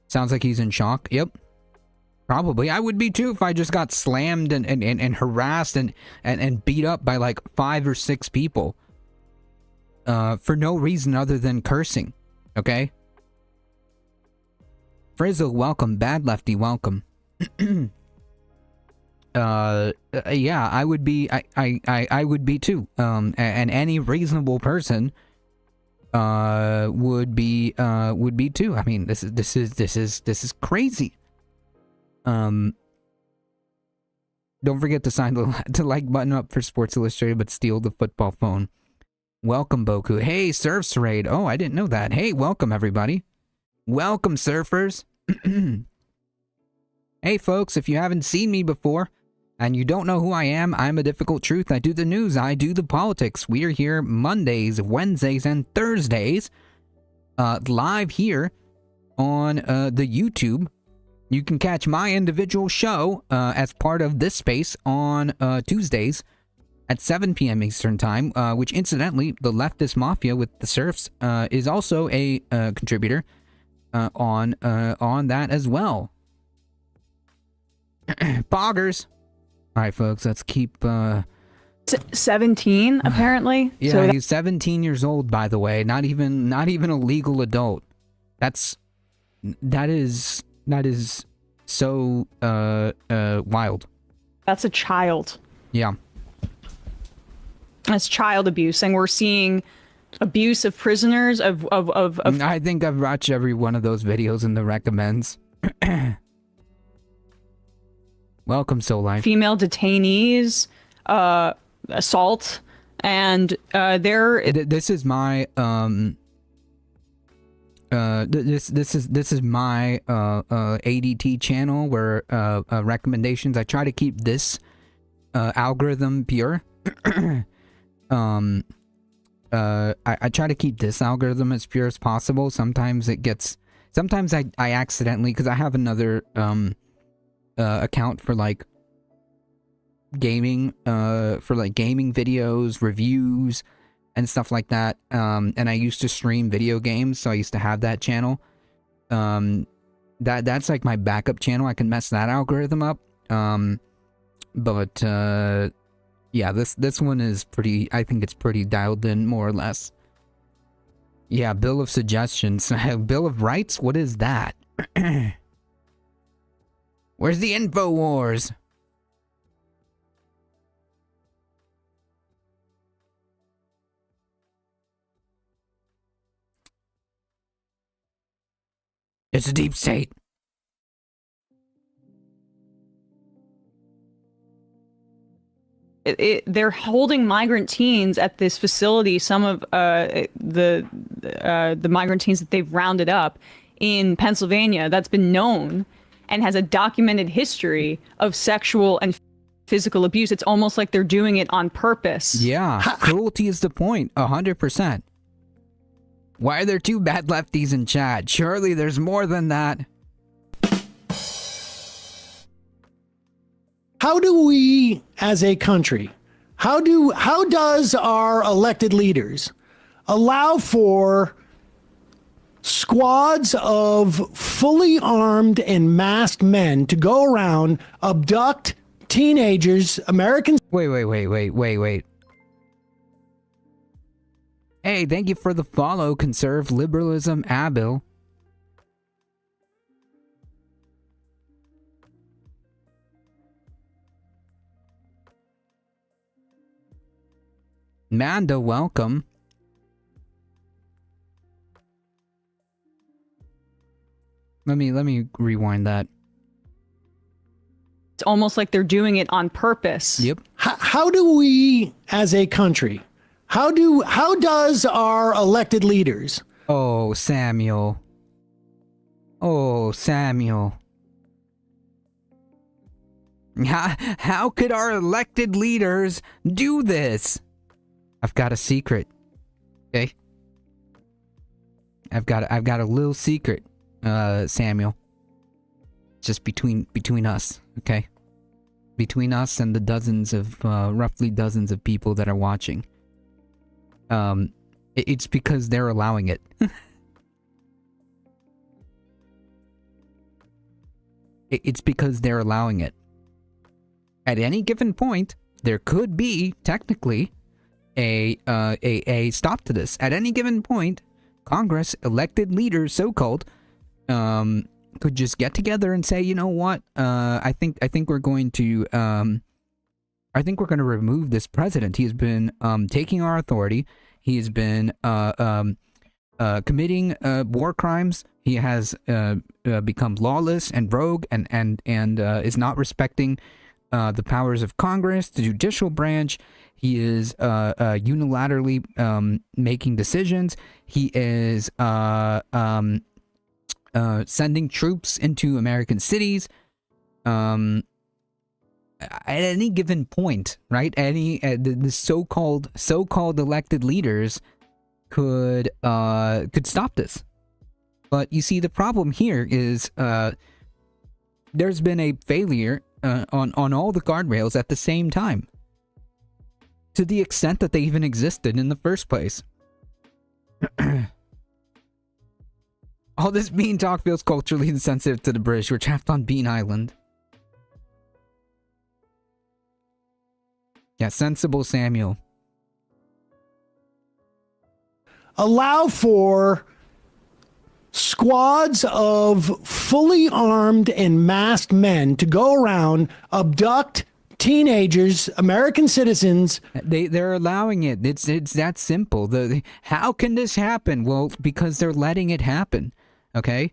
Sounds like he's in shock. Yep. Probably. I would be too if I just got slammed and harassed and beat up by like 5 or 6 people. For no reason other than cursing. Okay? Frizzle, welcome. Bad Lefty, welcome. Yeah, I would be. I would be too. And any reasonable person would be too. I mean, this is crazy. Don't forget to sign the like button up for Sports Illustrated, but steal the football phone. Welcome, Boku. Hey, Surf Raid. Oh, I didn't know that. Hey, welcome everybody. Welcome, surfers. Hey, folks, if you haven't seen me before and you don't know who I am, I'm A Difficult Truth. I do the news. I do the politics. We are here Mondays, Wednesdays, and Thursdays, live here on the YouTube. You can catch my individual show as part of this space on Tuesdays at 7 p.m. Eastern Time, which incidentally, the Leftist Mafia with the Surfs is also a contributor on that as well. Poggers. All right, folks, let's keep 17 apparently. Yeah, so he's 17 years old, by the way. Not even a legal adult. That is so wild. That's a child. Yeah. That's child abuse, and we're seeing abuse of prisoners of I think I've watched every one of those videos in the recommends. Welcome, Soul Life. female detainees, assault, and This is my this is my ADT channel where recommendations. I try to keep this algorithm pure. I try to keep this algorithm as pure as possible. Sometimes I accidentally, because I have another account for like gaming videos, reviews, and stuff like that. And I used to stream video games, so I used to have that channel. That's like my backup channel. I can mess that algorithm up. But yeah, this one is pretty, I think it's pretty dialed in, more or less. Yeah, Bill of Suggestions. Bill of Rights? What is that? Where's the InfoWars? It's a deep state. They're holding migrant teens at this facility. Some of the migrant teens that they've rounded up in Pennsylvania, that's been known and has a documented history of sexual and physical abuse. It's almost like they're doing it on purpose. Yeah, cruelty is the point, 100%. Why are there two bad lefties in chat? Surely there's more than that. How do we, as a country, how does our elected leaders allow for squads of fully armed and masked men to go around, abduct teenagers, Americans? Wait. Hey, thank you for the follow, Conserve Liberalism Abil. Manda, welcome. Let me rewind that. It's almost like they're doing it on purpose. Yep. How do we, as a country, how does our elected leaders? Oh, Samuel. How could our elected leaders do this? I've got a secret. Okay? I've got a little secret, Samuel. Just between us, okay? Between us and the roughly dozens of people that are watching. It's because they're allowing it. It's because they're allowing it. At any given point, there could be, technically, a stop to this. At any given point, Congress, elected leaders, so-called, could just get together and say, you know what, I think we're going to remove this president. He has been taking our authority. He has been committing war crimes. He has become lawless and rogue, and is not respecting the powers of Congress, the judicial branch. He is unilaterally making decisions. He is sending troops into American cities. At any given point, right? The so-called elected leaders could stop this. But you see, the problem here is there's been a failure on all the guardrails at the same time, to the extent that they even existed in the first place. All this bean talk feels culturally insensitive to the British. We're trapped on Bean Island. Yeah, sensible Samuel. Allow for squads of fully armed and masked men to go around, abduct teenagers, American citizens. They're allowing it. It's that simple. How can this happen? Well, because they're letting it happen. Okay?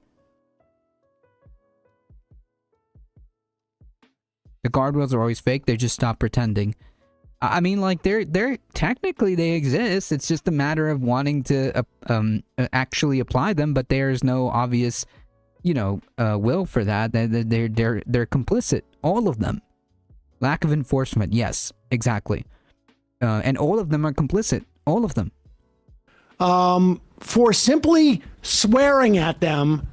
The guardrails are always fake. They just stop pretending. I mean, like, they're technically they exist. It's just a matter of wanting to actually apply them, but there's no obvious, will for that. They're complicit, all of them. Lack of enforcement, yes, exactly. And all of them are complicit, all of them. For simply swearing at them,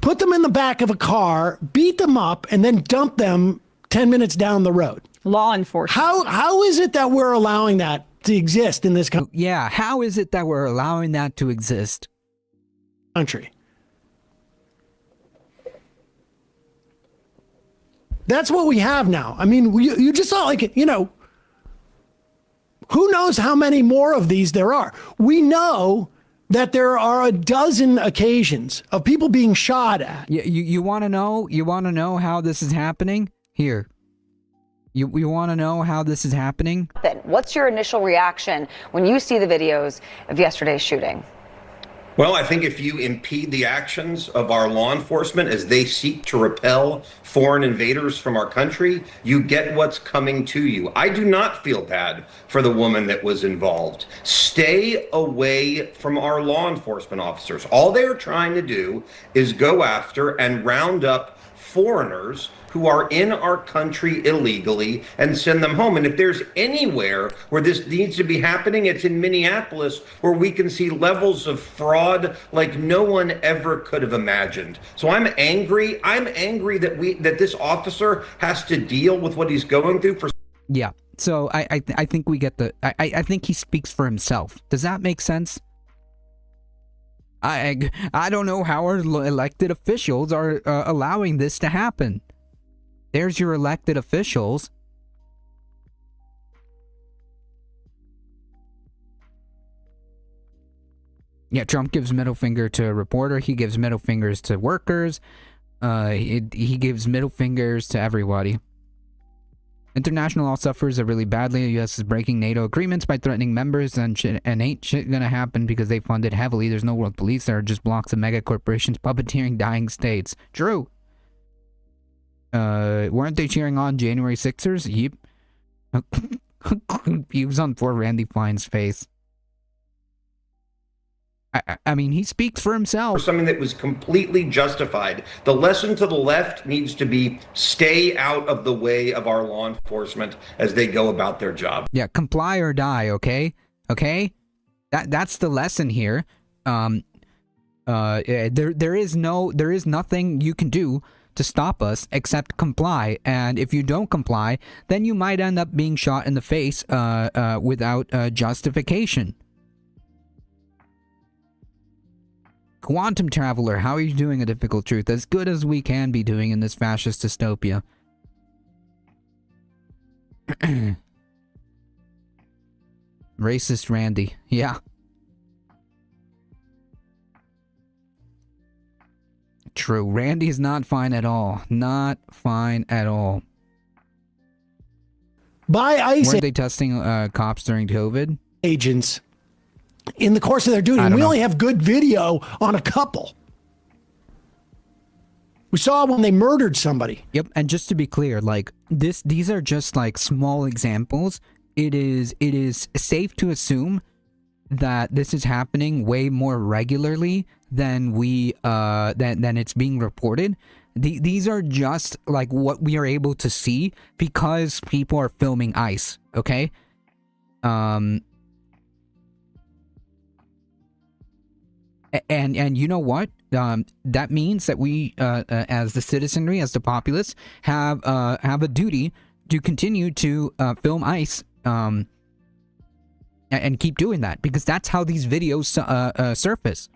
put them in the back of a car, beat them up, and then dump them 10 minutes down the road. Law enforcement. How is it that we're allowing that to exist in this Yeah, how is it that we're allowing that to exist? country? That's what we have now. I mean, you just saw, like, who knows how many more of these there are. We know that there are a dozen occasions of people being shot at. You want to know? You want to know how this is happening? Here. You want to know how this is happening? What's your initial reaction when you see the videos of yesterday's shooting? Well, I think if you impede the actions of our law enforcement as they seek to repel foreign invaders from our country, you get what's coming to you. I do not feel bad for the woman that was involved. Stay away from our law enforcement officers. All they are trying to do is go after and round up foreigners who are in our country illegally and send them home. And if there's anywhere where this needs to be happening, it's in Minneapolis, where we can see levels of fraud like no one ever could have imagined. So I'm angry. I'm angry that this officer has to deal with what he's going through for. Yeah. So I think we get the I think he speaks for himself. Does that make sense? I don't know how our elected officials are allowing this to happen. There's your elected officials. Yeah, Trump gives middle finger to a reporter. He gives middle fingers to workers. He gives middle fingers to everybody. International law suffers really badly. The U.S. is breaking NATO agreements by threatening members, and ain't shit gonna happen because they fund it heavily. There's no world police. There are just blocks of mega corporations puppeteering dying states. True. Weren't they cheering on January 6ers? Yep. Views on poor Randy Fine's face. I mean, he speaks for himself. For something that was completely justified. The lesson to the left needs to be stay out of the way of our law enforcement as they go about their job. Yeah, comply or die, okay? Okay? That's the lesson here. There is nothing you can do to stop us except comply, and if you don't comply, then you might end up being shot in the face without justification. Quantum Traveler, how are you doing, A Difficult Truth? As good as we can be doing in this fascist dystopia. Racist Randy, yeah. True, Randy's not fine at all. Not fine at all. By ICE Weren't they testing cops during COVID? Agents in the course of their duty. And we only have good video on a couple. We saw when they murdered somebody. Yep, and just to be clear, like these are just like small examples. It is safe to assume that this is happening way more regularly than than it's being reported. These are just like what we are able to see because people are filming ICE, okay? And you know what? That means that we, as the citizenry, as the populace, have a duty to continue to film ICE, and keep doing that because that's how these videos surface.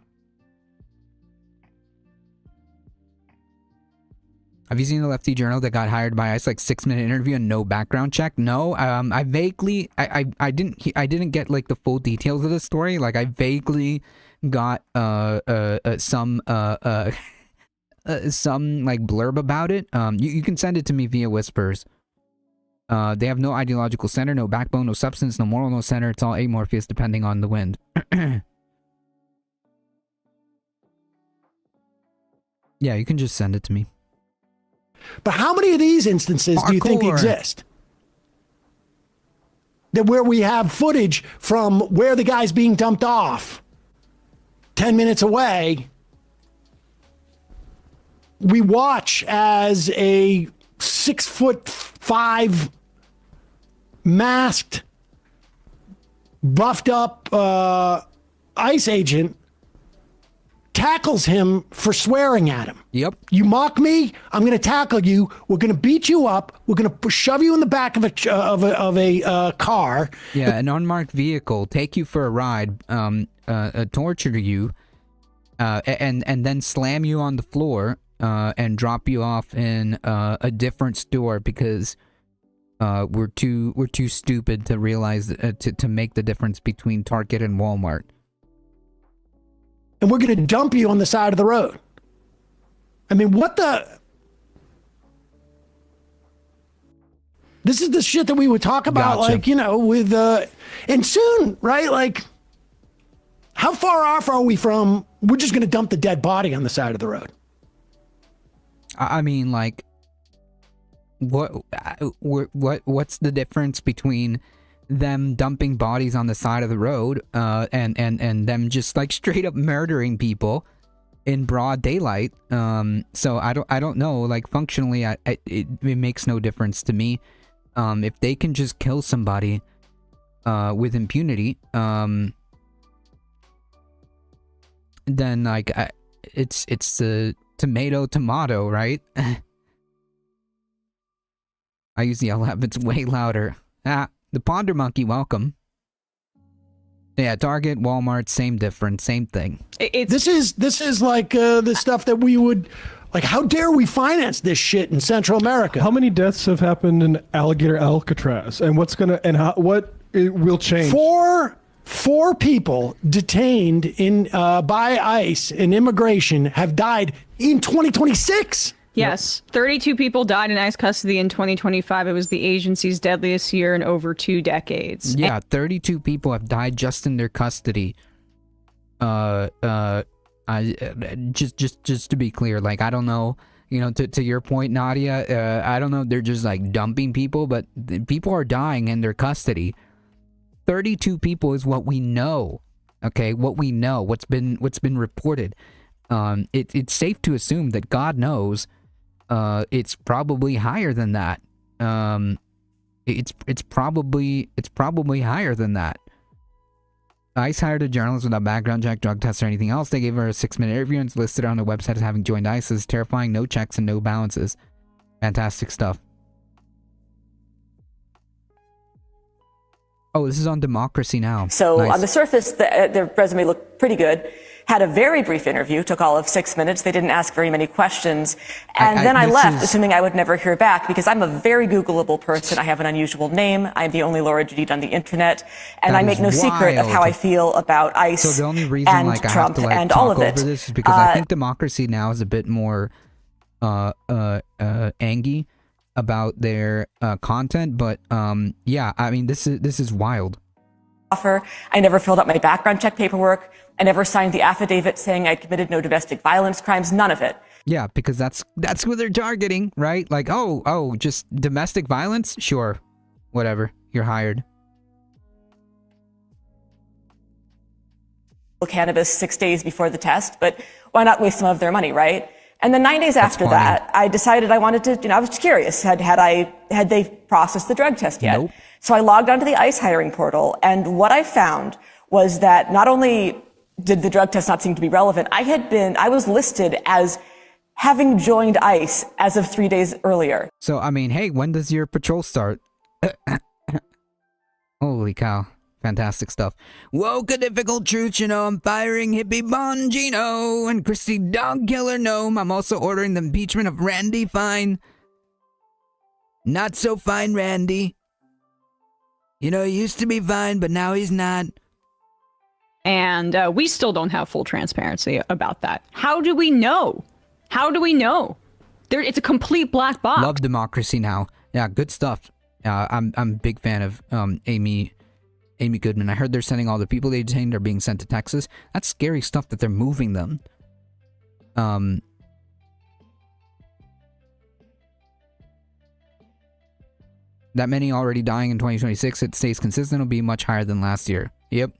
Have you seen the Lefty Journal that got hired by ICE, like 6-minute interview and no background check? No, I vaguely, I didn't get like the full details of the story. Like I vaguely got some like blurb about it. You can send it to me via whispers. They have no ideological center, no backbone, no substance, no moral, no center. It's all amorphous depending on the wind. Yeah, you can just send it to me. But how many of these instances do you think Parkour. exist? That where we have footage from where the guy's being dumped off 10 minutes away. We watch as a 6'5" masked, buffed up ICE agent tackles him for swearing at him. Yep. You mock me, I'm going to tackle you. We're going to beat you up. We're going to shove you in the back of a car. Yeah, an unmarked vehicle, take you for a ride, torture you, and then slam you on the floor, and drop you off in a different store because we're too stupid to realize to make the difference between Target and Walmart. And we're going to dump you on the side of the road. I mean, what the? This is the shit that we would talk about, Gotcha. like, you know, with, and soon, right? Like, how far off are we from, we're just going to dump the dead body on the side of the road? I mean, like, what's the difference between them dumping bodies on the side of the road, and them just like straight up murdering people in broad daylight? So I don't know. Like, functionally, it makes no difference to me. If they can just kill somebody, with impunity, then like it's the tomato, right? I use the L-App, it's way louder. The Ponder Monkey, welcome. Yeah, Target, Walmart, same difference, same thing. This is like the stuff that we would, like, how dare we finance this shit in Central America? How many deaths have happened in Alligator Alcatraz, and what it will change? Four people detained in by ICE in immigration have died in 2026. Yes, 32 people died in ICE custody in 2025. It was the agency's deadliest year in over 2 decades. Yeah, 32 people have died just in their custody. Just to be clear, like, I don't know, you know, to your point, Nadia, I don't know if they're just like dumping people, but people are dying in their custody. 32 people is what we know. Okay, what we know, what's been reported. It's safe to assume that God knows, it's probably higher than that. It's probably higher than that. ICE hired a journalist without background check, drug test, or anything else. They gave her a 6-minute interview and it's listed on their website as having joined ICE. It's terrifying, no checks and no balances. Fantastic stuff. Oh, this is on Democracy Now! So Nice. on the surface, their resume looked pretty good. Had a very brief interview, took all of 6 minutes. They didn't ask very many questions. And then I left, assuming I would never hear back, because I'm a very Googleable person. I have an unusual name. I'm the only Laura Judith on the internet. And I make no secret of how I feel about ICE So the only reason, and like, Trump I have to, like, and talk all of over it. this is because I think Democracy Now! Is a bit more angy about their content, but yeah, I mean, this is wild. I never filled out my background check paperwork. I never signed the affidavit saying I committed no domestic violence crimes. None of it. Yeah, because that's who they're targeting, right? Like, oh, just domestic violence? Sure. Whatever. You're hired. Cannabis 6 days before the test, but why not waste some of their money, right? And then 9 days after that, I decided I wanted to, I was curious, had they processed the drug test yet? Nope. So I logged onto the ICE hiring portal, and what I found was that not only did the drug test not seem to be relevant, I was listed as having joined ICE as of 3 days earlier. So, I mean, hey, when does your patrol start? Holy cow. Fantastic stuff. Woke a difficult truth, I'm firing hippie Bongino and Christy Dog Killer Gnome. I'm also ordering the impeachment of Randy Fine. Not so fine, Randy. He used to be fine, but now he's not. And we still don't have full transparency about that. How do we know? It's a complete black box. Love Democracy Now! Yeah, good stuff. I'm a big fan of Amy Goodman. I heard they're sending all the people they detained are being sent to Texas. That's scary stuff that they're moving them. that many already dying in 2026. It stays consistent. It'll be much higher than last year. Yep.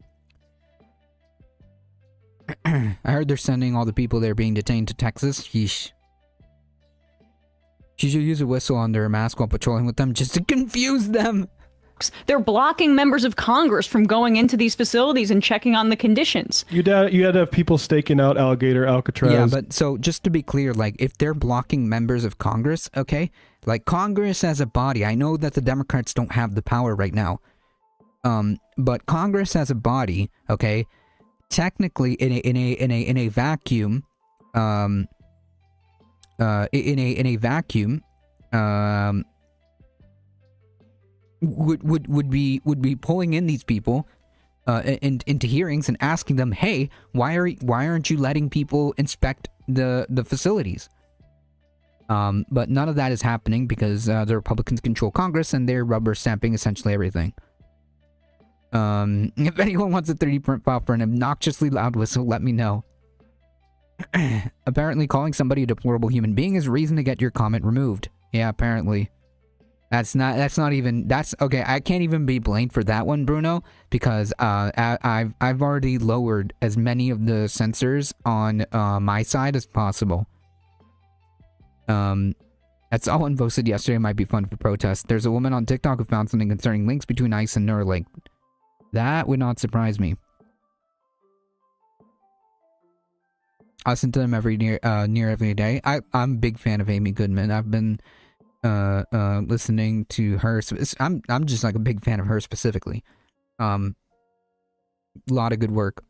I heard they're sending all the people that are being detained to Texas. Yeesh. She should use a whistle under a mask while patrolling with them just to confuse them. They're blocking members of Congress from going into these facilities and checking on the conditions. You had to have people staking out Alligator, Alcatraz. Yeah, but so just to be clear, like if they're blocking members of Congress, okay, like Congress as a body, I know that the Democrats don't have the power right now, but Congress as a body, okay, technically in a vacuum, in a vacuum, would be pulling in these people into hearings and asking them, hey, why aren't you letting people inspect the facilities? But none of that is happening because the Republicans control Congress and they're rubber stamping essentially everything. If anyone wants a 3D print file for an obnoxiously loud whistle, let me know. Apparently calling somebody a deplorable human being is reason to get your comment removed. Yeah, apparently. That's not even okay. I can't even be blamed for that one, Bruno, because I've already lowered as many of the censors on my side as possible. That's all one posted yesterday. Might be fun for protest. There's a woman on TikTok who found something concerning links between ICE and Neuralink. That would not surprise me. I listen to them near every day. I'm a big fan of Amy Goodman. I've been listening to her. I'm just like a big fan of her specifically. A lot of good work.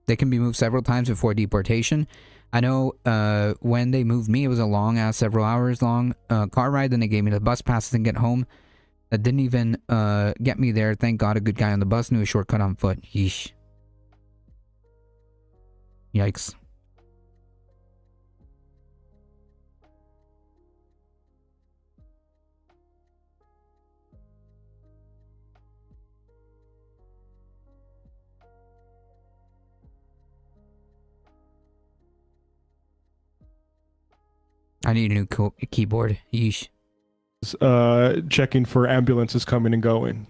They can be moved several times before deportation. I know when they moved me, it was a long ass, several hours long car ride. Then they gave me the bus passes and get home. That didn't even get me there. Thank God a good guy on the bus knew a shortcut on foot. Yeesh. Yikes. I need a new keyboard. Yeesh. Checking for ambulances coming and going.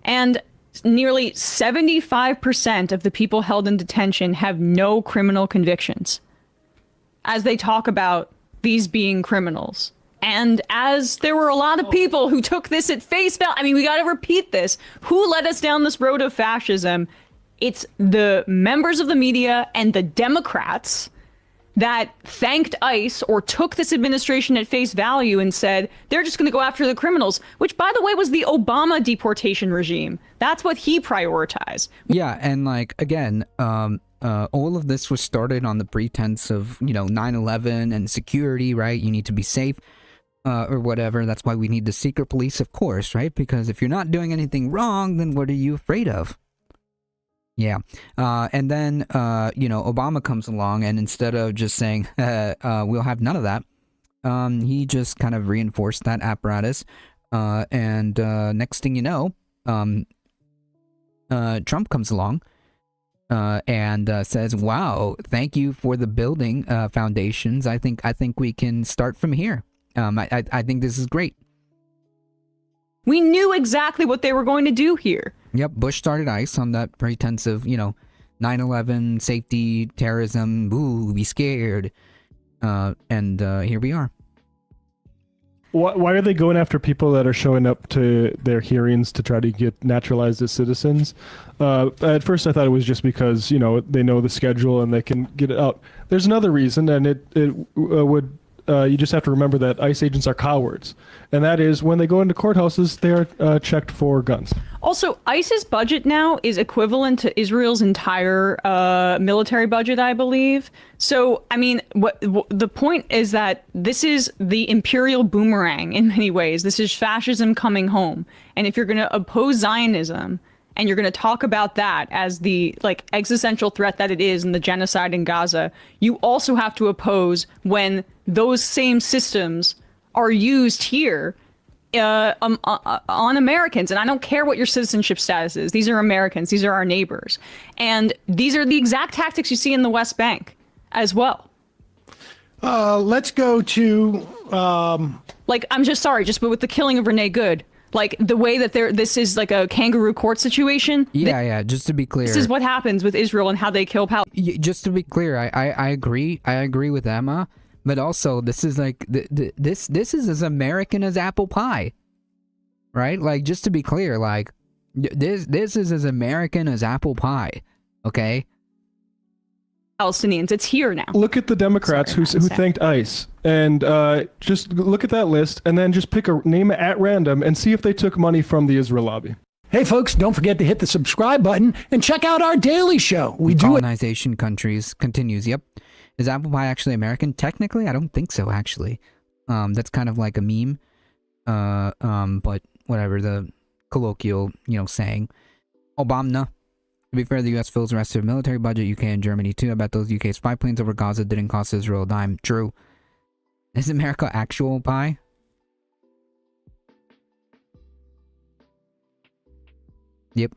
And nearly 75% of the people held in detention have no criminal convictions, as they talk about these being criminals. And as there were a lot of people who took this at face value, I mean, we got to repeat this. Who led us down this road of fascism? It's the members of the media and the Democrats that thanked ICE or took this administration at face value and said they're just going to go after the criminals, which, by the way, was the Obama deportation regime. That's what he prioritized. Yeah, and like, again, all of this was started on the pretense of, 9/11 and security, right? You need to be safe or whatever. That's why we need the secret police, of course, right? Because if you're not doing anything wrong, then what are you afraid of? Yeah. And then, Obama comes along, and instead of just saying, we'll have none of that, he just kind of reinforced that apparatus. And next thing you know, Trump comes along and says, wow, thank you for the building foundations. I think we can start from here. I think this is great. We knew exactly what they were going to do here. Yep, Bush started ICE on that pretense of, 9/11, safety, terrorism, ooh, be scared. And here we are. Why are they going after people that are showing up to their hearings to try to get naturalized as citizens? At first I thought it was just because, they know the schedule and they can get it out. There's another reason, and it would... you just have to remember that ICE agents are cowards. And that is, when they go into courthouses, they are checked for guns. Also, ICE's budget now is equivalent to Israel's entire military budget, I believe. So, I mean, the point is that this is the imperial boomerang in many ways. This is fascism coming home. And if you're going to oppose Zionism, and you're going to talk about that as the existential threat that it is in the genocide in Gaza, you also have to oppose when those same systems are used here on Americans. And I don't care what your citizenship status is. These are Americans. These are our neighbors. And these are the exact tactics you see in the West Bank as well. Let's go to like, I'm just sorry, but with the killing of Renee Good, like the way that this is like a kangaroo court situation. Yeah. Just to be clear, this is what happens with Israel and how they kill Palestinians. Just to be clear, I agree. I agree with Emma, but also this is like this is as American as apple pie, right? Like, just to be clear, like this is as American as apple pie. Okay. Palestinians, it's here now. Look at the Democrats who thanked ICE, and just look at that list, and then just pick a name at random and see if they took money from the Israel lobby. Hey folks, don't forget to hit the subscribe button and check out our daily show. We do colonization countries continues. Yep. Is apple pie actually American? Technically, I don't think so. Actually, that's kind of like a meme. But whatever, the colloquial, saying. Obama. To be fair, the U.S. fills the rest of the military budget, UK and Germany too. I bet those UK spy planes over Gaza didn't cost Israel a dime. True. Is America actual pie? Yep.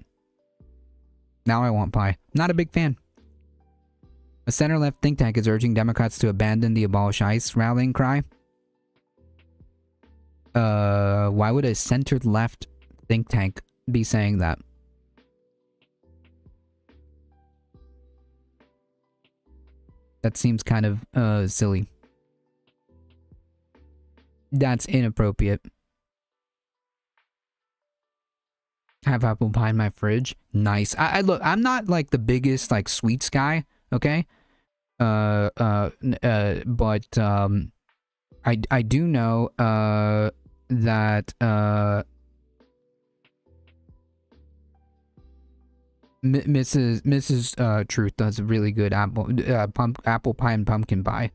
Now I want pie. Not a big fan. A center-left think tank is urging Democrats to abandon the abolish ICE rallying cry. Why would a center-left think tank be saying that? That seems kind of silly. That's inappropriate. Have apple pie in my fridge. Nice. I look, I'm not like the biggest like sweets guy, okay? But I do know that Mrs. Truth does a really good apple pie and pumpkin pie.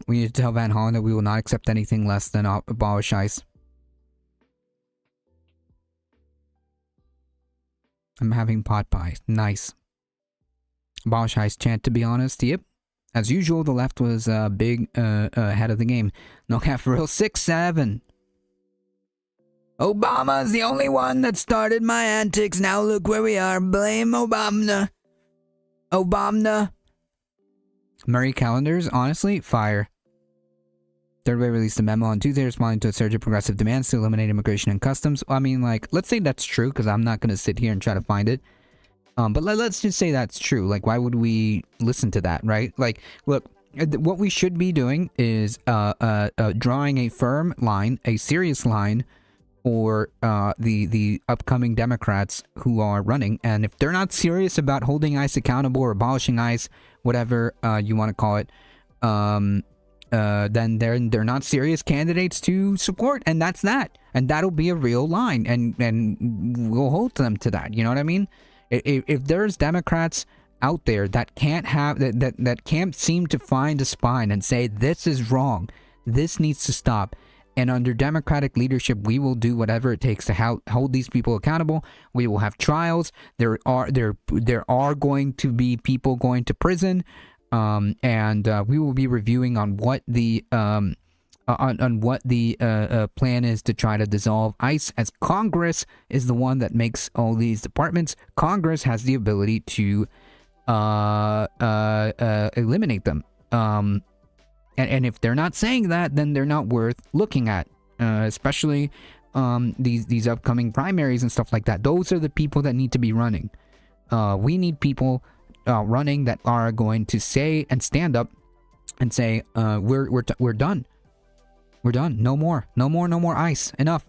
We need to tell Van Hollen that we will not accept anything less than abolish ICE. I'm having pot pie. Nice. Abolish ICE chant, to be honest. Yep. As usual, the left was big ahead of the game. No cap for real. 6-7. Obama's the only one that started my antics. Now look where we are. Blame Obama. Obama. Marie Callender's, honestly, fire. Third Way released a memo on Tuesday responding to a surge of progressive demands to eliminate immigration and customs. I mean, like, let's say that's true, because I'm not going to sit here and try to find it. But let's just say that's true. Like, why would we listen to that, right? Like, look, what we should be doing is drawing a firm line, a serious line, for the upcoming Democrats who are running. And if they're not serious about holding ICE accountable or abolishing ICE, whatever you want to call it, then they're not serious candidates to support, and that's that. And that'll be a real line, and we'll hold them to that. You know what I mean? If there's Democrats out there that can't have that can't seem to find a spine and say this is wrong, this needs to stop, and under Democratic leadership, we will do whatever it takes to hold these people accountable. We will have trials. There are going to be people going to prison, and we will be reviewing on what the plan is to try to dissolve ICE, as Congress is the one that makes all these departments. Congress has the ability to eliminate them. And if they're not saying that, then they're not worth looking at, especially these upcoming primaries and stuff like that. Those are the people that need to be running. We need people running that are going to say and stand up and say, we're done. We're done. No more ICE. Enough.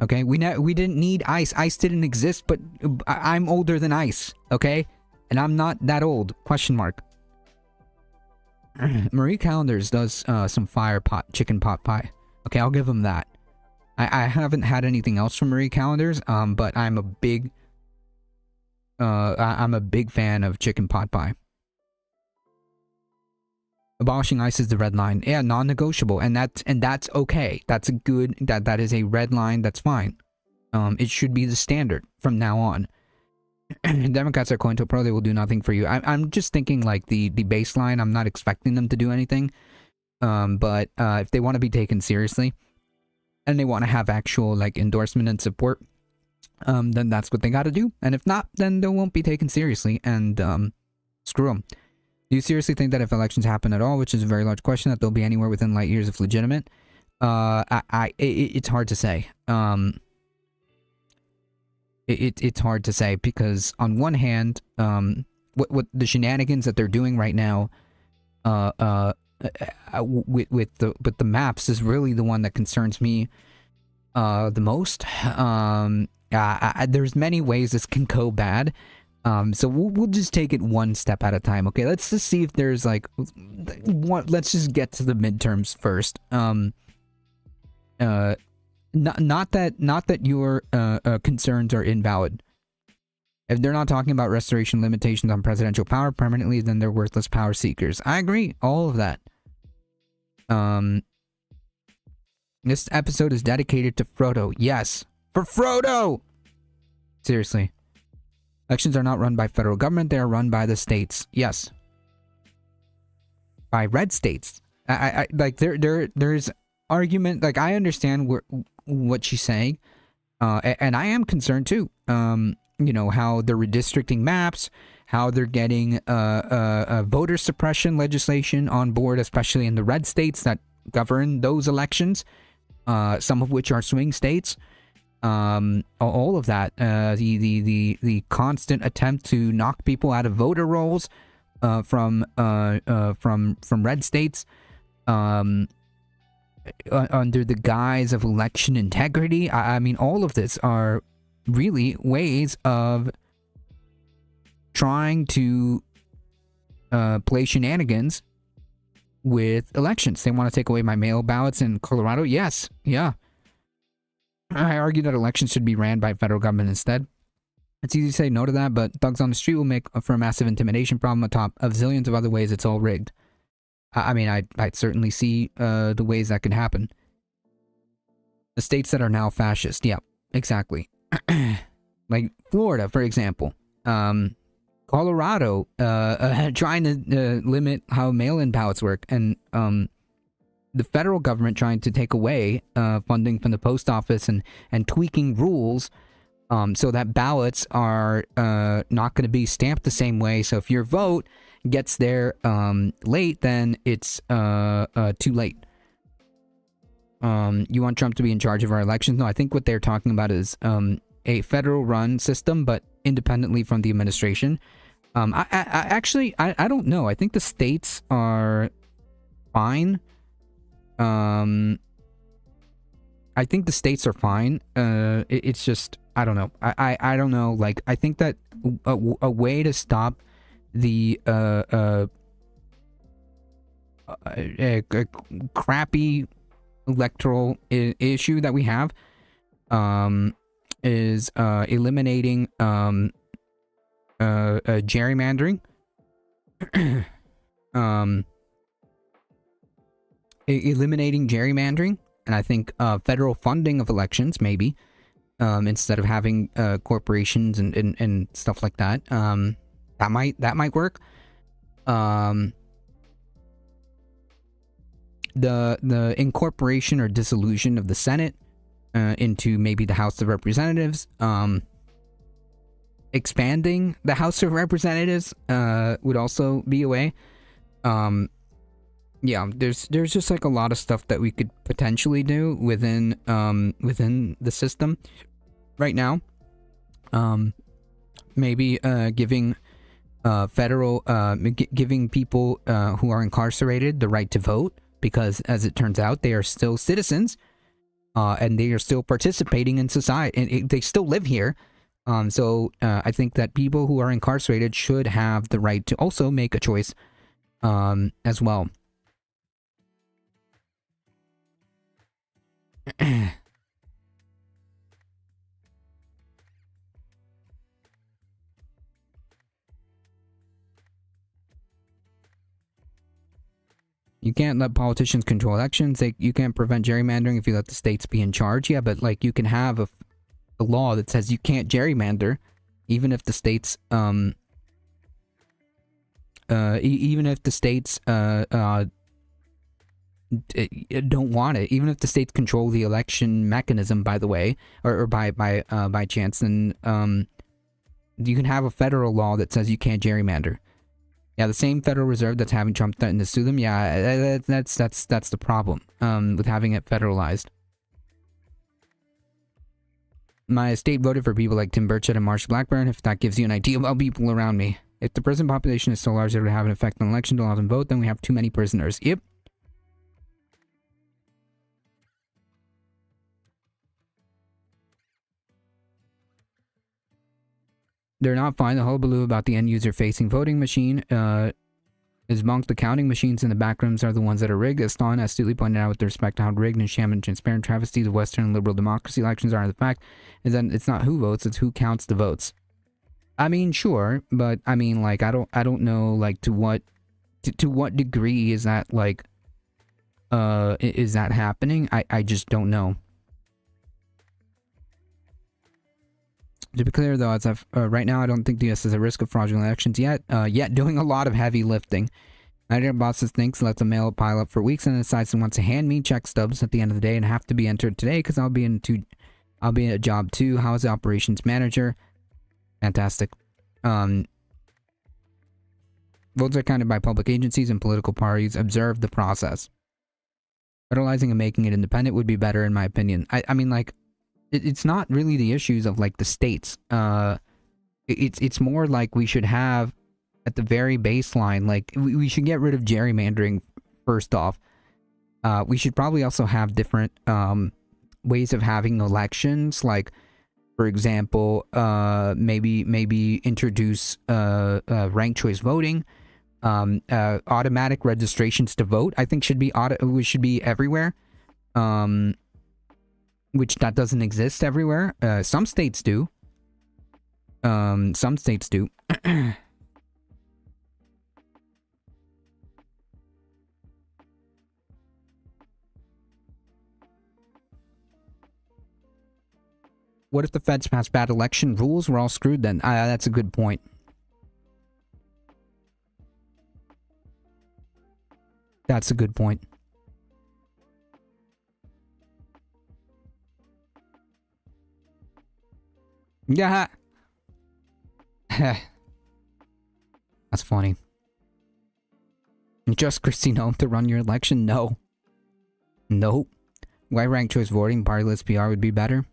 Okay, we didn't need ICE. ICE didn't exist, but I'm older than ICE. Okay, and I'm not that old. Question mark. Marie Callender's does some chicken pot pie. Okay, I'll give them that. I haven't had anything else from Marie Callender's, but I'm a big fan of chicken pot pie. Abolishing ICE is the red line. Yeah, non-negotiable, and that's okay. That's a good that is a red line. That's fine. It should be the standard from now on. Democrats are COINTELPRO. They will do nothing for you. I'm just thinking like the baseline. I'm not expecting them to do anything. But if they want to be taken seriously and they want to have actual like endorsement and support, then that's what they got to do. And if not, then they won't be taken seriously, and screw them. Do you seriously think that if elections happen at all, which is a very large question, that they'll be anywhere within light years of legitimate? It's hard to say. It's hard to say, because on one hand, what the shenanigans that they're doing right now, with the maps is really the one that concerns me the most. There's many ways this can go bad. So we'll just take it one step at a time. Okay, let's just see if there's like let's just get to the midterms first. Not that your concerns are invalid. If they're not talking about restoration limitations on presidential power permanently, then they're worthless power seekers. I agree, all of that. This episode is dedicated to Frodo. Yes, for Frodo! Seriously. Elections are not run by federal government, they are run by the states. Yes. By red states. I like there's argument, like I understand what she's saying. And I am concerned too. You know, how they're redistricting maps, how they're getting voter suppression legislation on board, especially in the red states that govern those elections, some of which are swing states. All of that, the constant attempt to knock people out of voter rolls from red states, under the guise of election integrity. I mean, all of this are really ways of trying to play shenanigans with elections. They want to take away my mail ballots in Colorado. Yes, yeah. I argue that elections should be ran by federal government instead. It's easy to say no to that, but thugs on the street will make for a massive intimidation problem on top of zillions of other ways it's all rigged. I mean, I'd certainly see the ways that could happen. The states that are now fascist. Yeah, exactly. Like Florida, for example. Colorado, trying to limit how mail-in ballots work. And the federal government trying to take away funding from the post office and tweaking rules so that ballots are not going to be stamped the same way. So if your vote gets there late, then it's too late. You want Trump to be in charge of our elections? No, I think what they're talking about is a federal run system, but independently from the administration. I don't know. I think the states are fine. I think the states are fine. It's just, I don't know. I don't know. Like, I think that a way to stop the crappy electoral issue that we have is eliminating gerrymandering. Eliminating gerrymandering, and I think federal funding of elections, maybe, instead of having corporations and stuff like that. That might work. The incorporation or dissolution of the Senate into maybe the House of Representatives. Expanding the House of Representatives would also be a way. Yeah, there's just like a lot of stuff that we could potentially do within the system right now. Maybe giving giving people who are incarcerated the right to vote, because as it turns out, they are still citizens, and they are still participating in society, and they still live here. So I think that people who are incarcerated should have the right to also make a choice as well. You can't let politicians control elections. You can't prevent gerrymandering if you let the states be in charge. Yeah, but like you can have a a law that says you can't gerrymander, even if the states don't want it, even if the states control the election mechanism, by the way, or by chance, then you can have a federal law that says you can't gerrymander. Yeah, the same Federal Reserve that's having Trump threaten to sue them. Yeah, that's the problem with having it federalized. My state voted for people like Tim Burchett and Marsha Blackburn, if that gives you an idea about people around me. If the prison population is so large that it would have an effect on the election to allow them to vote, then we have too many prisoners. Yep. They're not fine. The hullabaloo about the end user facing voting machine is monked. The counting machines in the back rooms are the ones that are rigged. As Stalin astutely pointed out with respect to how rigged and sham and transparent travesties of Western liberal democracy elections are, the fact is that it's not who votes, it's who counts the votes. I mean, sure, but I mean, like, I don't know, like, to what degree is that, like, is that happening? I just don't know. To be clear, though, as of right now, I don't think the U.S. is at risk of fraudulent elections yet doing a lot of heavy lifting. My dear bosses thinks lets a mail pile up for weeks and decides he wants to hand me check stubs at the end of the day and have to be entered today because I'll be in a job too. How is the operations manager? Fantastic. Votes are counted by public agencies and political parties. Observe the process. Federalizing and making it independent would be better, in my opinion. I mean, like, it's not really the issues of, like, the states. It's more like we should have, at the very baseline, like, we should get rid of gerrymandering, first off. We should probably also have different ways of having elections, like, for example, maybe introduce ranked choice voting, automatic registrations to vote. I think should be everywhere. Which that doesn't exist everywhere. Some states do. Some states do. What if the feds pass bad election rules? We're all screwed then. That's a good point. That's a good point. Yeah. That's funny. Just Christine Home to run your election? No. Nope. Why ranked choice voting? Partyless PR would be better.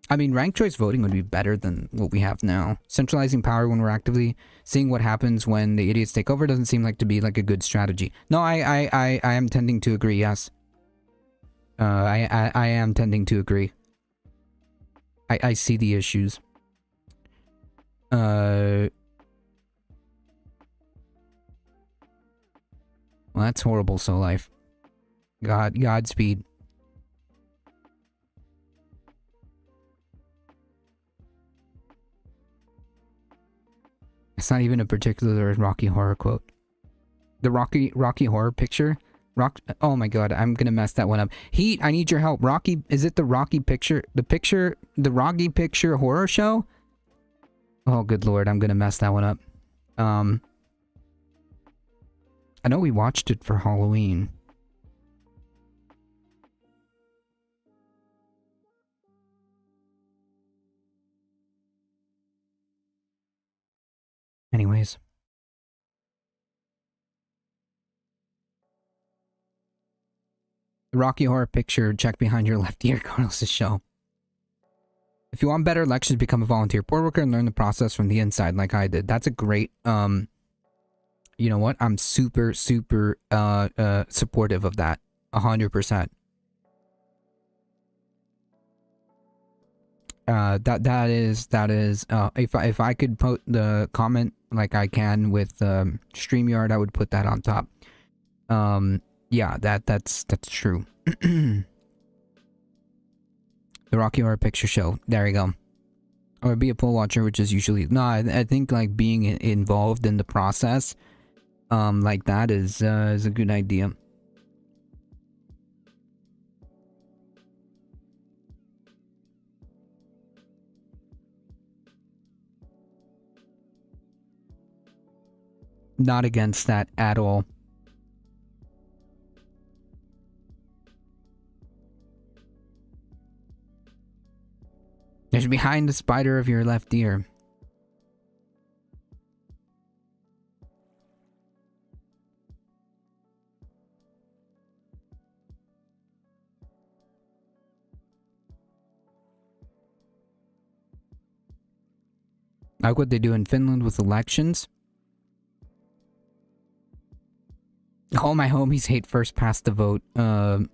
I mean, ranked choice voting would be better than what we have now. Centralizing power when we're actively seeing what happens when the idiots take over doesn't seem like to be like a good strategy. No, I am tending to agree, yes. I am tending to agree. I see the issues. Well, that's horrible, So Life. Godspeed. It's not even a particular Rocky Horror quote. The Rocky Horror picture? Oh my god, I'm gonna mess that one up. Heat, I need your help. Rocky, is it the Rocky picture? The Rocky Picture Horror Show? Oh, good lord, I'm gonna mess that one up. I know we watched it for Halloween. Anyways. The Rocky Horror Picture, check behind your left ear, Carlos' show. If you want better elections, become a volunteer poll worker and learn the process from the inside like I did. That's a great, you know what? I'm super supportive of that. 100%. That is, if I could put the comment like I can with StreamYard, I would put that on top. Yeah, that's true. The Rocky Horror Picture Show. There you go. Or be a poll watcher, which is usually... No, I think, like, being involved in the process, like that is a good idea. not against that at all. There's behind the spider of your left ear. Like what they do in Finland with elections. All my homies hate first past the vote voting.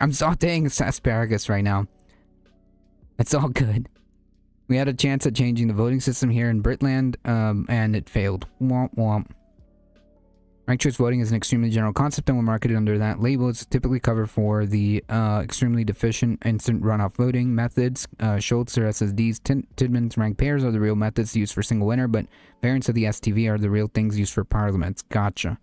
I'm sauteing asparagus right now. It's all good. We had a chance at changing the voting system here in Britland, and it failed. Womp womp. Ranked choice voting is an extremely general concept and when marketed under that label, it's typically covered for the extremely deficient instant runoff voting methods. Schultz or SSDs, Tidman's ranked pairs are the real methods used for single winner, but variants of the STV are the real things used for parliaments. Gotcha.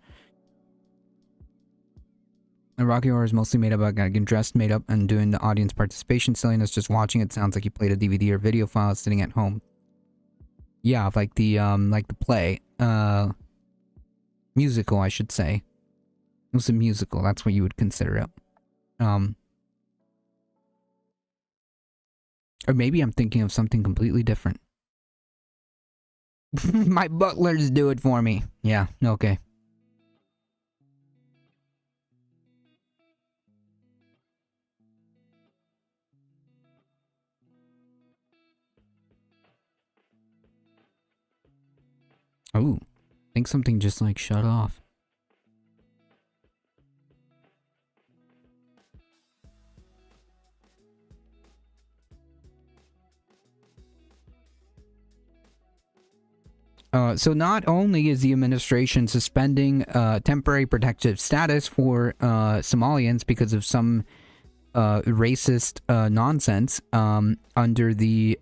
The Rocky Horror is mostly made up about getting dressed, made up, and doing the audience participation silliness. Just watching it sounds like you played a DVD or video file sitting at home. Yeah, like the play. Musical, I should say. It was a musical, that's what you would consider it. Or maybe I'm thinking of something completely different. My butlers do it for me. Yeah, okay. Ooh. I think something just like shut off. So not only is the administration suspending temporary protective status for Somalians because of some racist nonsense under the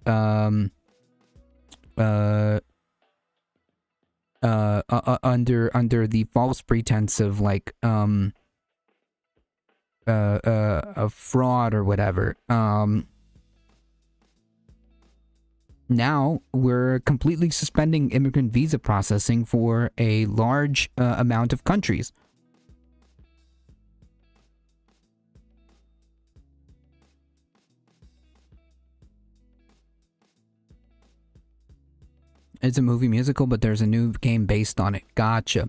under the false pretense of like a fraud or whatever. Now we're completely suspending immigrant visa processing for a large amount of countries. It's a movie musical, but there's a new game based on it. Gotcha.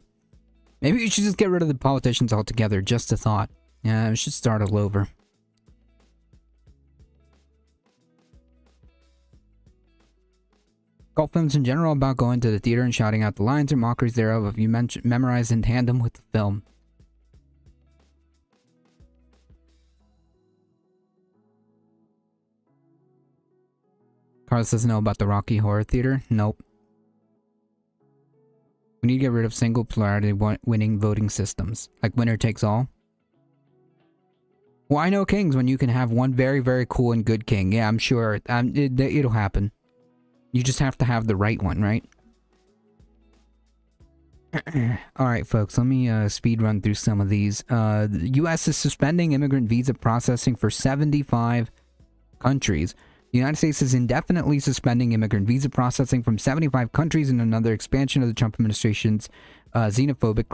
Maybe we should just get rid of the politicians altogether. Just a thought. Yeah, we should start all over. Cult films in general about going to the theater and shouting out the lines or mockeries thereof if you memorize in tandem with the film. Carlos doesn't know about the Rocky Horror Theater? Nope. We need to get rid of single polarity winning voting systems. Like winner takes all. Why no kings when you can have one very, very cool and good king? Yeah, I'm sure. It'll happen. You just have to have the right one, right? Alright, folks, let me speed run through some of these. The U.S. is suspending immigrant visa processing for 75 countries. The United States is indefinitely suspending immigrant visa processing from 75 countries in another expansion of the Trump administration's xenophobic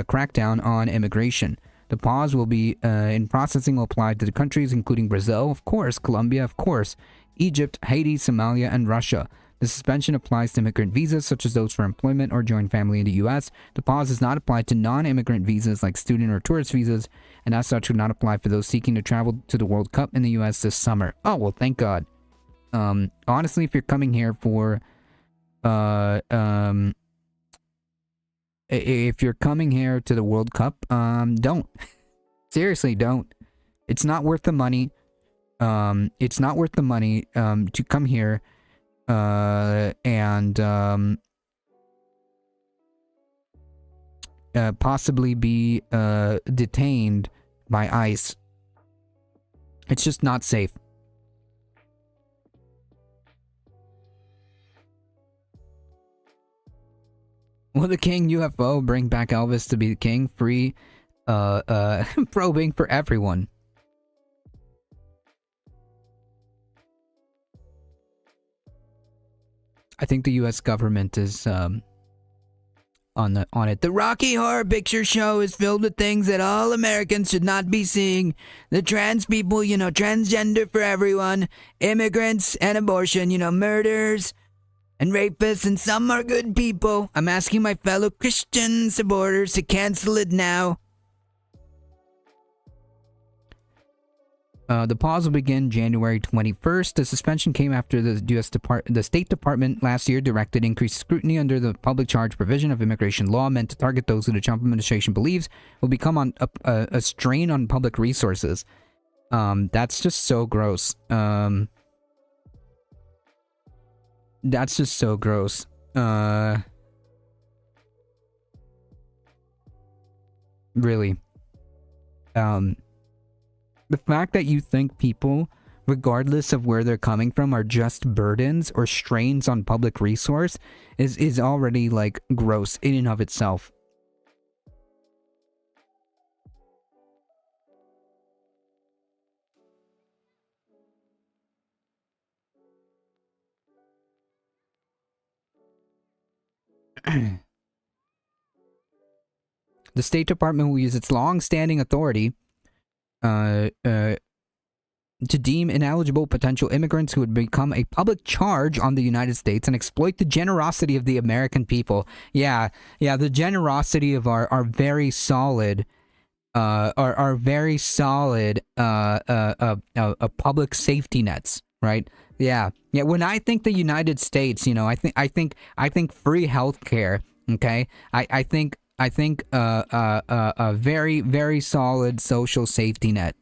crackdown on immigration. The pause will be in processing will apply to the countries including Brazil, of course, Colombia, of course, Egypt, Haiti, Somalia, and Russia. The suspension applies to immigrant visas such as those for employment or joint family in the U.S. The pause does not apply to non-immigrant visas like student or tourist visas, and as such would not apply for those seeking to travel to the World Cup in the U.S. this summer. Oh, well, thank God. Honestly, if you're coming here for, if you're coming here to the World Cup, don't. Seriously, don't. It's not worth the money. It's not worth the money, to come here, and, possibly be, detained by ICE. It's just not safe. Will the King UFO bring back Elvis to be the king? Free, probing for everyone. I think the U.S. government is on it. The Rocky Horror Picture Show is filled with things that all Americans should not be seeing. The trans people, you know, transgender for everyone, immigrants and abortion, you know, murders and rapists, and some are good people. I'm asking my fellow Christian supporters to cancel it now. The pause will begin January 21st. The suspension came after the State Department last year directed increased scrutiny under the public charge provision of immigration law meant to target those who the Trump administration believes will become a strain on public resources. That's just so gross. That's just so gross. Really. The fact that you think people, regardless of where they're coming from, are just burdens or strains on public resource is already, like, gross in and of itself. The State Department will use its long-standing authority to deem ineligible potential immigrants who would become a public charge on the United States and exploit the generosity of the American people. Yeah, the generosity of our very solid, our very solid, public safety nets, right? Yeah. When I think the United States, you know, I think free healthcare. Okay, I think a very, very solid social safety net.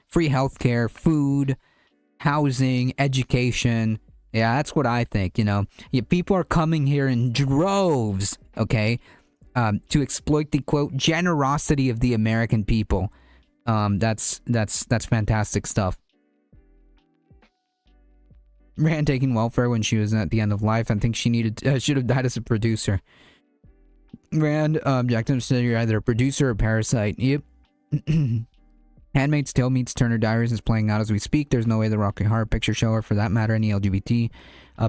Free healthcare, food, housing, education. Yeah, that's what I think, you know. People are coming here in droves, okay, to exploit the, quote, generosity of the American people. That's fantastic stuff. Rand taking welfare when she was at the end of life. I think she should have died as a producer. Rand, objective said you're either a producer or a parasite. Yep. Handmaid's Tale meets Turner Diaries is playing out as we speak. There's no way the Rocky Horror Picture Show, or for that matter, any LGBT,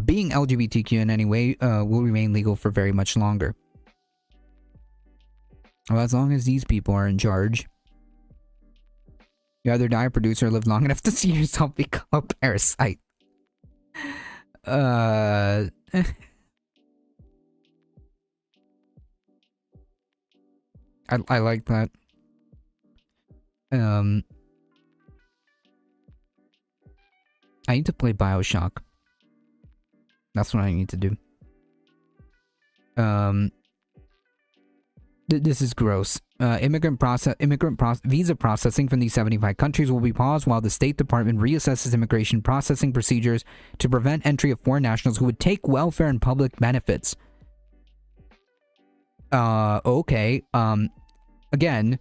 being LGBTQ in any way, will remain legal for very much longer. Well, as long as these people are in charge. You either die a producer or live long enough to see yourself become a parasite. I like that. I need to play BioShock. That's what I need to do. This is gross. Visa processing from these 75 countries will be paused while the State Department reassesses immigration processing procedures to prevent entry of foreign nationals who would take welfare and public benefits. Okay. Again,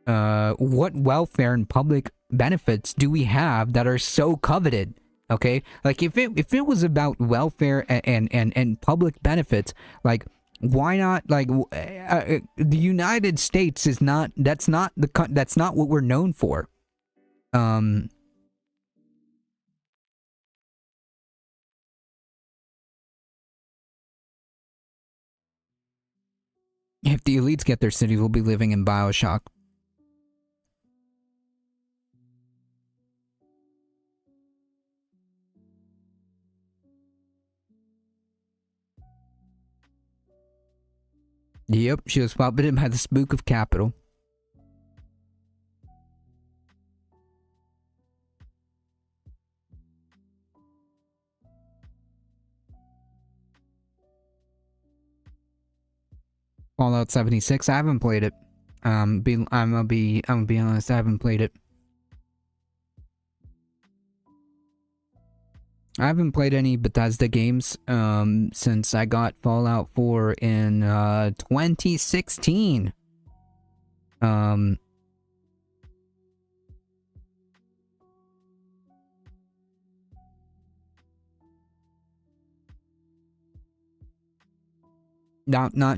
what welfare and public benefits do we have that are so coveted? Okay, like if it was about welfare and public benefits, like why not? Like the United States is not. That's not what we're known for. If the elites get their city, we'll be living in BioShock. Yep, she was puppeted by the spook of capital. Fallout 76. I haven't played it. I'm gonna be honest. I haven't played it. I haven't played any Bethesda games since I got Fallout 4 in 2016. Not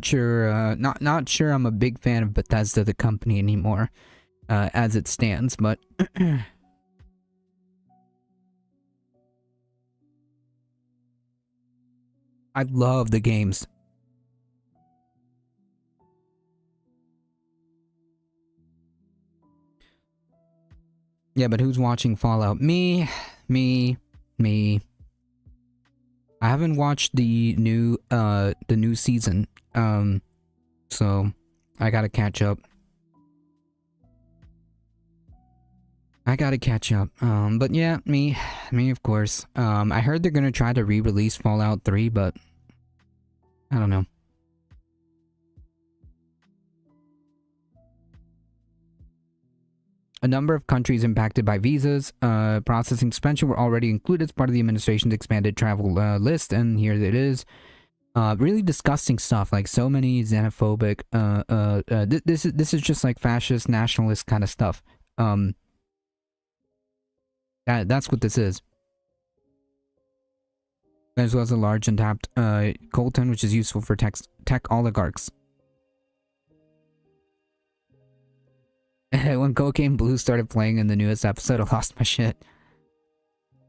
sure. Not sure. I'm a big fan of Bethesda, the company, anymore, as it stands. But I love the games. Yeah, but who's watching Fallout? Me. I haven't watched the new season. So I gotta catch up. But yeah, me of course. I heard they're gonna try to re-release Fallout 3, but I don't know. A number of countries impacted by visas processing suspension were already included as part of the administration's expanded travel list, and here it is. Really disgusting stuff, like so many xenophobic. This is just like fascist, nationalist kind of stuff. That's what this is. As well as a large untapped coltan, which is useful for tech oligarchs. When Cocaine Blue started playing in the newest episode, I lost my shit.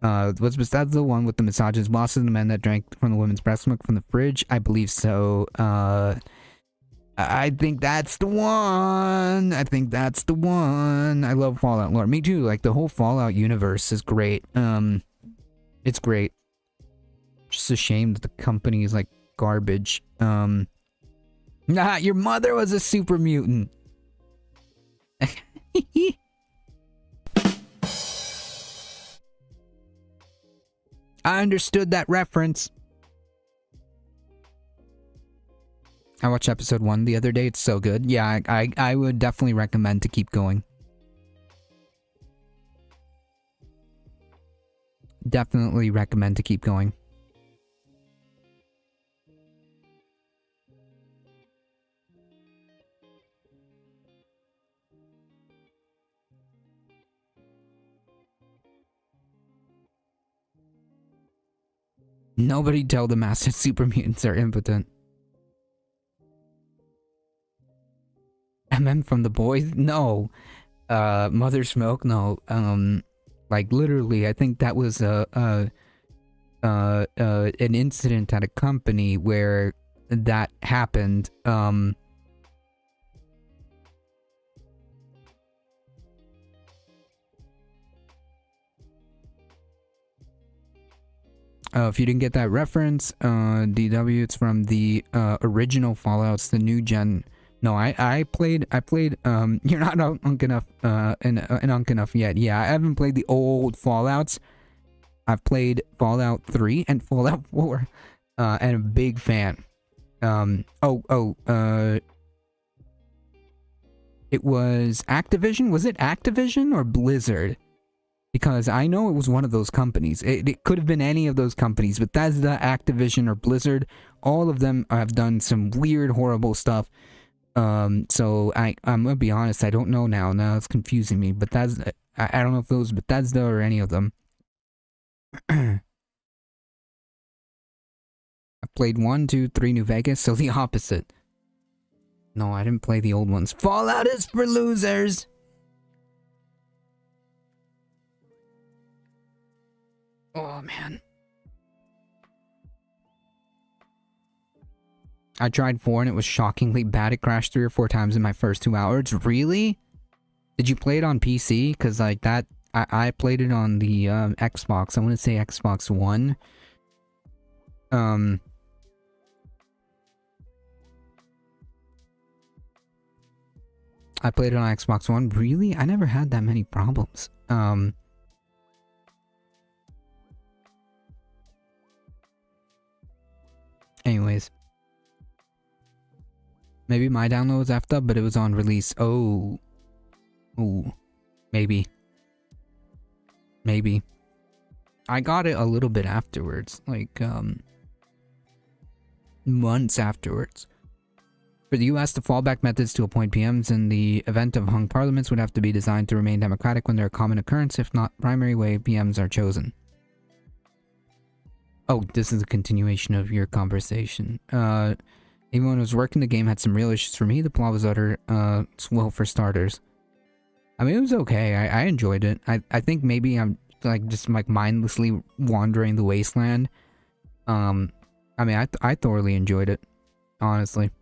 Was Bethesda the one with the misogynist bosses and the men that drank from the women's breast milk from the fridge? I believe so. I think that's the one. I love Fallout lore. Me too. Like, the whole Fallout universe is great. It's great. Just a shame that the company is like garbage. Nah, your mother was a super mutant. I understood that reference. I watched episode 1 the other day. It's so good. Yeah, I would definitely recommend to keep going. Definitely recommend to keep going. Nobody tell the master super mutants are impotent. MM from the boys? No. Mother's Milk? No. Like literally, I think that was an incident at a company where that happened. If you didn't get that reference, DW, it's from the original Fallouts, the new gen. No, I played, you're not unk enough, an unk enough yet. Yeah, I haven't played the old Fallouts. I've played Fallout 3 and Fallout 4, and a big fan. It was Activision? Was it Activision or Blizzard? Because I know it was one of those companies. It could have been any of those companies. Bethesda, Activision, or Blizzard. All of them have done some weird, horrible stuff. So I'm gonna be honest, I don't know now. Now it's confusing me. Bethesda, I don't know if it was Bethesda or any of them. I've played 1, 2, 3 New Vegas, so the opposite. No, I didn't play the old ones. Fallout is for losers! Oh, man. I tried 4 and it was shockingly bad. It crashed 3 or 4 times in my first 2 hours. Really? Did you play it on PC? Because, like, that... I played it on the Xbox. I want to say Xbox One. I played it on Xbox One. Really? I never had that many problems. Anyways. Maybe my download was effed up, but it was on release. Oh. Ooh. Maybe. Maybe. I got it a little bit afterwards. Like, months afterwards. For the US, the fallback methods to appoint PMs in the event of hung parliaments would have to be designed to remain democratic when they're a common occurrence, if not primary way PMs are chosen. Oh, this is a continuation of your conversation. Even when I was working, the game had some real issues for me. The plot was utter swill for starters. I mean, it was okay. I enjoyed it. I think maybe I'm like just like mindlessly wandering the wasteland. I mean, I thoroughly enjoyed it, honestly.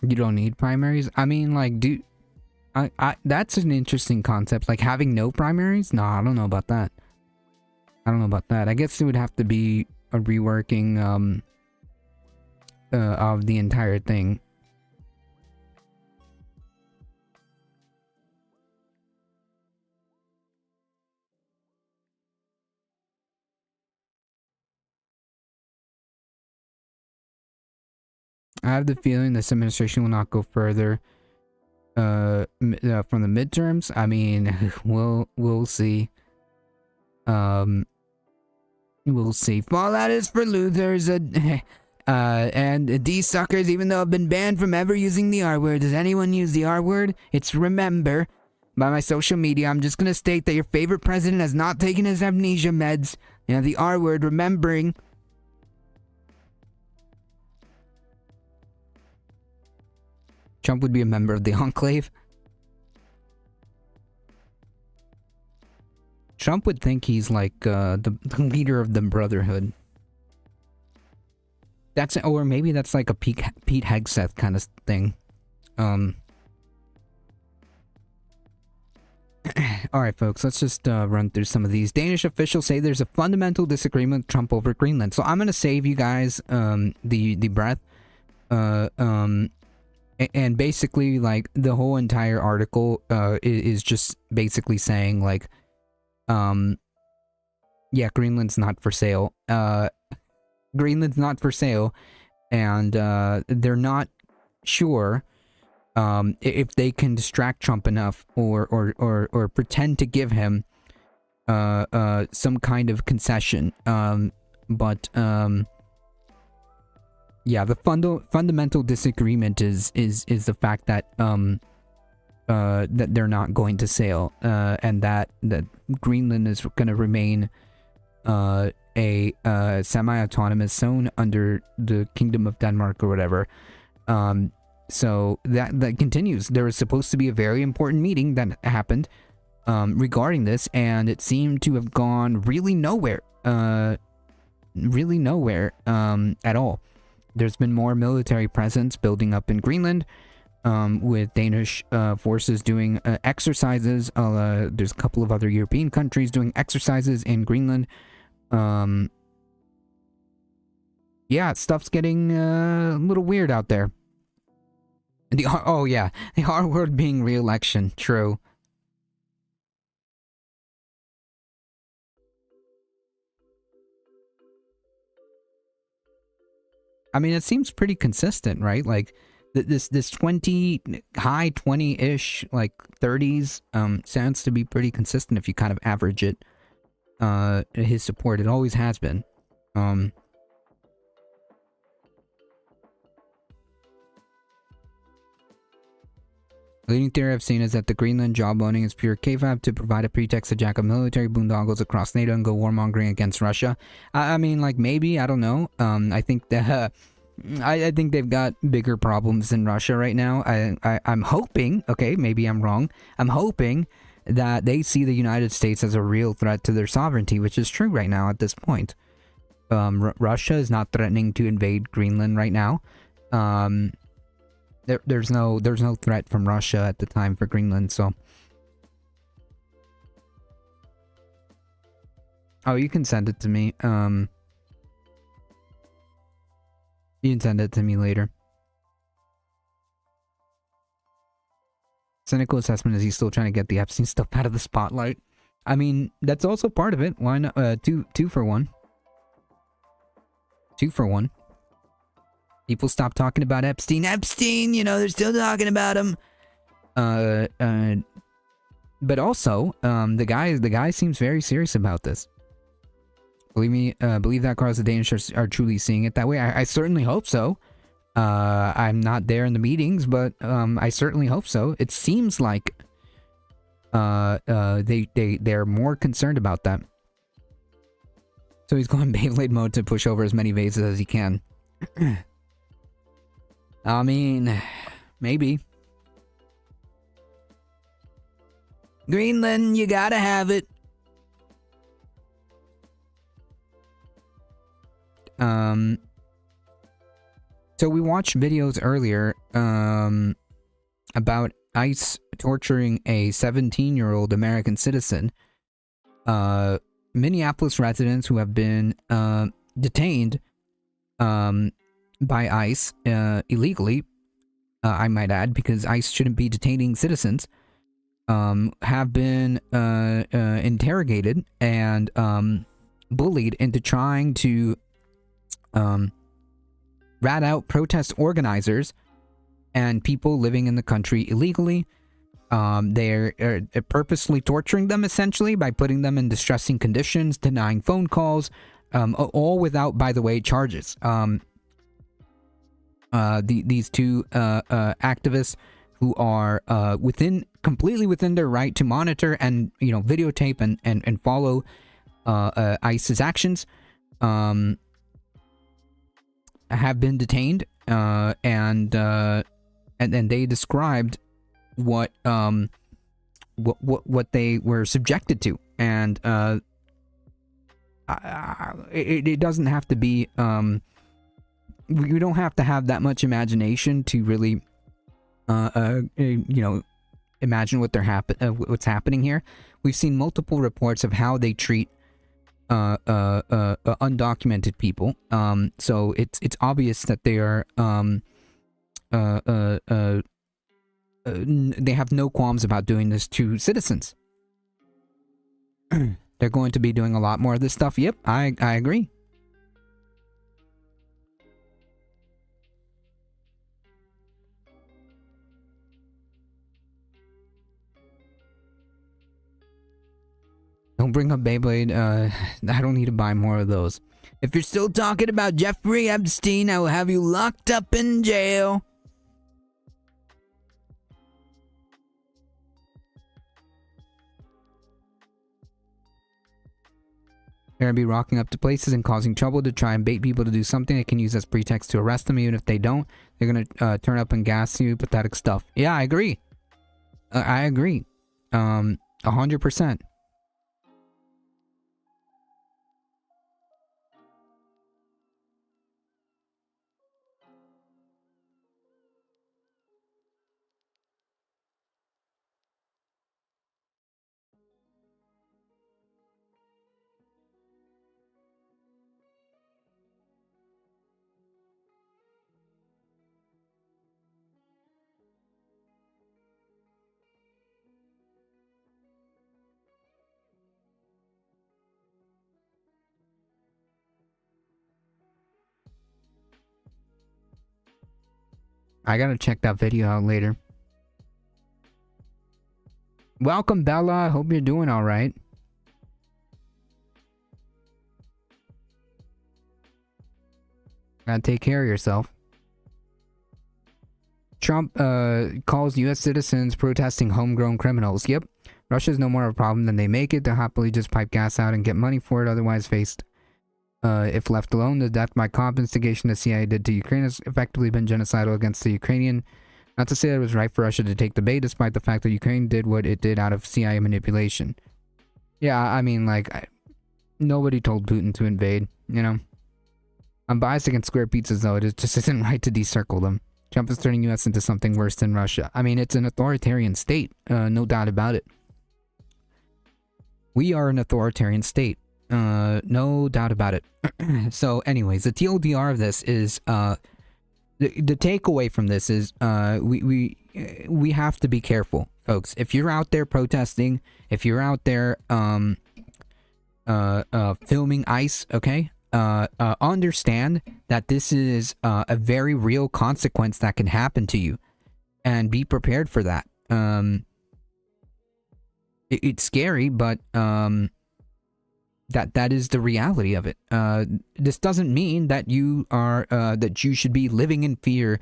You don't need primaries? I mean, like, that's an interesting concept. Like, having no primaries? No, I don't know about that. I don't know about that. I guess it would have to be a reworking, of the entire thing. I have the feeling this administration will not go further from the midterms. I mean, we'll see. We'll see. Fallout is for losers. And these suckers, even though I've been banned from ever using the R word, does anyone use the R word? It's remember. By my social media, I'm just gonna state that your favorite president has not taken his amnesia meds. You know, the R word, remembering. Trump would be a member of the Enclave. Trump would think he's like the leader of the Brotherhood. Or maybe that's like a Pete Hegseth kind of thing. Alright folks, let's just run through some of these. Danish officials say there's a fundamental disagreement with Trump over Greenland. So I'm gonna save you guys the breath. And basically, like, the whole entire article is just basically saying, like, yeah, Greenland's not for sale. Greenland's not for sale, and they're not sure if they can distract Trump enough or pretend to give him some kind of concession. Yeah, the fundamental disagreement is the fact that that they're not going to sail, and that Greenland is going to remain a semi-autonomous zone under the Kingdom of Denmark or whatever. So that continues. There was supposed to be a very important meeting that happened regarding this, and it seemed to have gone really nowhere. Really nowhere at all. There's been more military presence building up in Greenland, with Danish forces doing exercises. There's a couple of other European countries doing exercises in Greenland. Yeah, stuff's getting a little weird out there. Oh yeah, the R word being re-election, true. I mean, it seems pretty consistent, right? Like, this 20, high 20-ish, like 30s, sounds to be pretty consistent if you kind of average it. His support, it always has been. The leading theory I've seen is that the Greenland jawboning is pure KFAB to provide a pretext to jack up military boondoggles across NATO and go warmongering against Russia. I mean, like, maybe, I don't know. I think that I think they've got bigger problems than Russia right now. I'm hoping, okay, maybe I'm wrong. I'm hoping that they see the United States as a real threat to their sovereignty, which is true right now at this point. Russia is not threatening to invade Greenland right now. There's no threat from Russia at the time for Greenland, so. Oh, you can send it to me. You can send it to me later. Cynical assessment is he's still trying to get the Epstein stuff out of the spotlight. I mean, that's also part of it. Why not? Two for one. 2 for 1. People stop talking about Epstein. Epstein, you know, they're still talking about him. But also, the guy seems very serious about this. Believe me, believe that, Carlos, the Danish are truly seeing it that way. I certainly hope so. I'm not there in the meetings, but I certainly hope so. It seems like they're more concerned about that. So he's going Beyblade mode to push over as many vases as he can. I mean, maybe. Greenland, you gotta have it. So we watched videos earlier about ICE torturing a 17-year-old American citizen, Minneapolis residents who have been detained by ICE illegally, I might add, because ICE shouldn't be detaining citizens, have been interrogated and bullied into trying to rat out protest organizers and people living in the country illegally. They're purposely torturing them, essentially, by putting them in distressing conditions, denying phone calls, all without, by the way, charges. These two activists who are completely within their right to monitor and, you know, videotape and follow ICE's actions, have been detained, and they described what they were subjected to, and it doesn't have to be, you don't have to have that much imagination to really you know, imagine what's happening here. We've seen multiple reports of how they treat undocumented people, so it's obvious that they are they have no qualms about doing this to citizens. They're going to be doing a lot more of this stuff. Yep, I agree. Don't bring up Beyblade. I don't need to buy more of those. If you're still talking about Jeffrey Epstein, I will have you locked up in jail. They're going to be rocking up to places and causing trouble to try and bait people to do something they can use as pretext to arrest them. Even if they don't, they're going to turn up and gas you. Pathetic stuff. Yeah, I agree. I agree. 100%. I gotta check that video out later. Welcome, Bella. Hope you're doing all right. Gotta take care of yourself. Trump calls U.S. citizens protesting homegrown criminals. Yep. Russia's no more of a problem than they make it. They'll happily just pipe gas out and get money for it, otherwise faced. If left alone, the death by cop instigation the CIA did to Ukraine has effectively been genocidal against the Ukrainian. Not to say that it was right for Russia to take the bait, despite the fact that Ukraine did what it did out of CIA manipulation. Yeah, I mean, like, nobody told Putin to invade, you know? I'm biased against square pizzas, though. It just isn't right to decircle them. Trump is turning U.S. into something worse than Russia. I mean, it's an authoritarian state, no doubt about it. We are an authoritarian state. No doubt about it. So anyways, the TLDR of this is the takeaway from this is we have to be careful, folks. If you're out there protesting, if you're out there filming ICE, okay, understand that this is a very real consequence that can happen to you, and be prepared for that. It's scary, but that is the reality of it. This doesn't mean that you are that you should be living in fear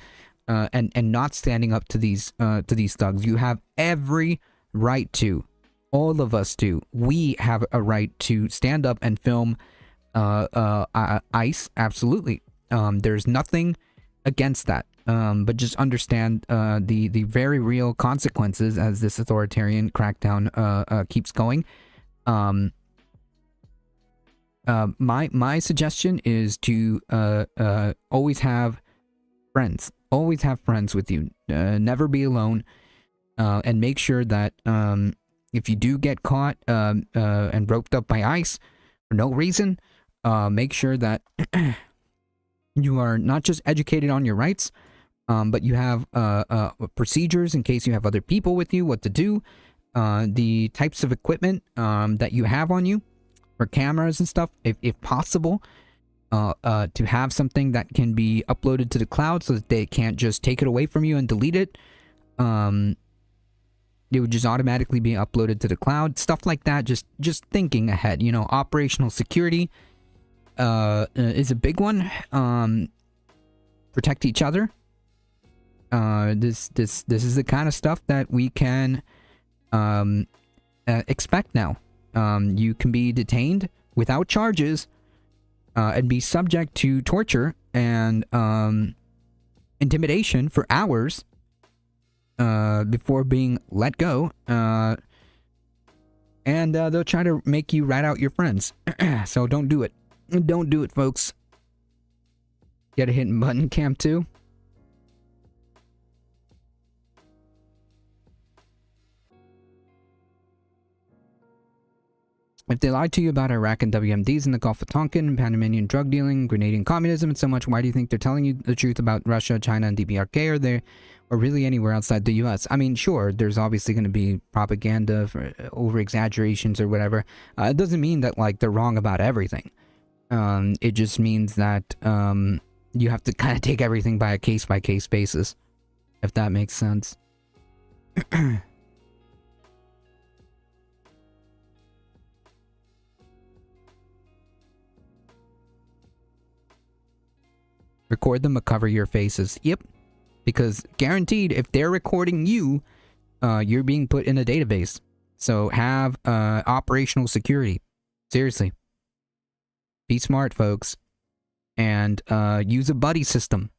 and not standing up to these thugs. You have every right to. All of us do. We have a right to stand up and film ICE. Absolutely. There's nothing against that. But just understand the very real consequences as this authoritarian crackdown keeps going. My suggestion is to always have friends. Always have friends with you. Never be alone. And make sure that if you do get caught and roped up by ICE for no reason, make sure that you are not just educated on your rights, but you have procedures in case you have other people with you, what to do, the types of equipment that you have on you for cameras and stuff, if possible, to have something that can be uploaded to the cloud so that they can't just take it away from you and delete it. It would just automatically be uploaded to the cloud, stuff like that. Just thinking ahead, you know. Operational security is a big one. Protect each other. This is the kind of stuff that we can expect now. You can be detained without charges and be subject to torture and intimidation for hours before being let go. And they'll try to make you rat out your friends. So don't do it. Don't do it, folks. Get a hidden button, Cam 2. If they lied to you about Iraq and WMDs in the Gulf of Tonkin, Panamanian drug dealing, Grenadian communism, and so much, why do you think they're telling you the truth about Russia, China, and DPRK, or really anywhere outside the US? I mean, sure, there's obviously going to be propaganda, for over-exaggerations or whatever. It doesn't mean that, like, they're wrong about everything. It just means that you have to kind of take everything by a case-by-case basis, if that makes sense. Record them but cover your faces. Yep. Because guaranteed, if they're recording you, you're being put in a database. So have operational security. Seriously. Be smart, folks. And use a buddy system.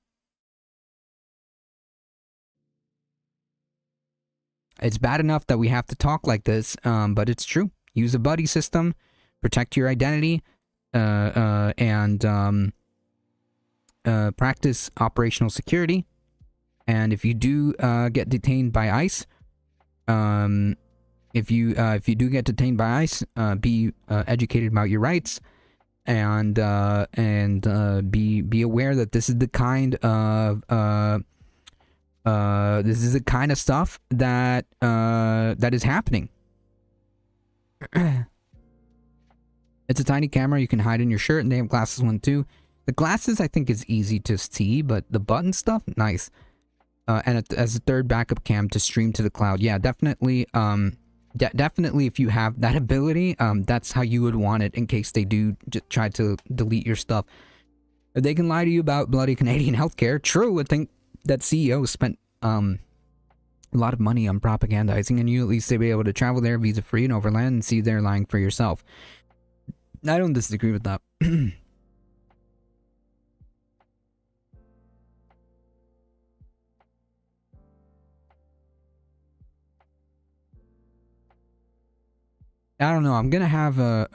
It's bad enough that we have to talk like this, but it's true. Use a buddy system. Protect your identity. And practice operational security. And if you do get detained by ICE, if you do get detained by ICE, be educated about your rights, and be aware that this is the kind of stuff that that is happening. It's a tiny camera you can hide in your shirt, and they have glasses one too. The glasses, I think, is easy to see, but the button stuff, nice. And as a third backup cam to stream to the cloud, yeah, definitely. Definitely, if you have that ability, that's how you would want it in case they do try to delete your stuff. They can lie to you about bloody Canadian healthcare. True, I think that CEO spent a lot of money on propagandizing, and you at least be able to travel there visa-free and overland and see they're lying for yourself. I don't disagree with that. I don't know. I'm gonna have a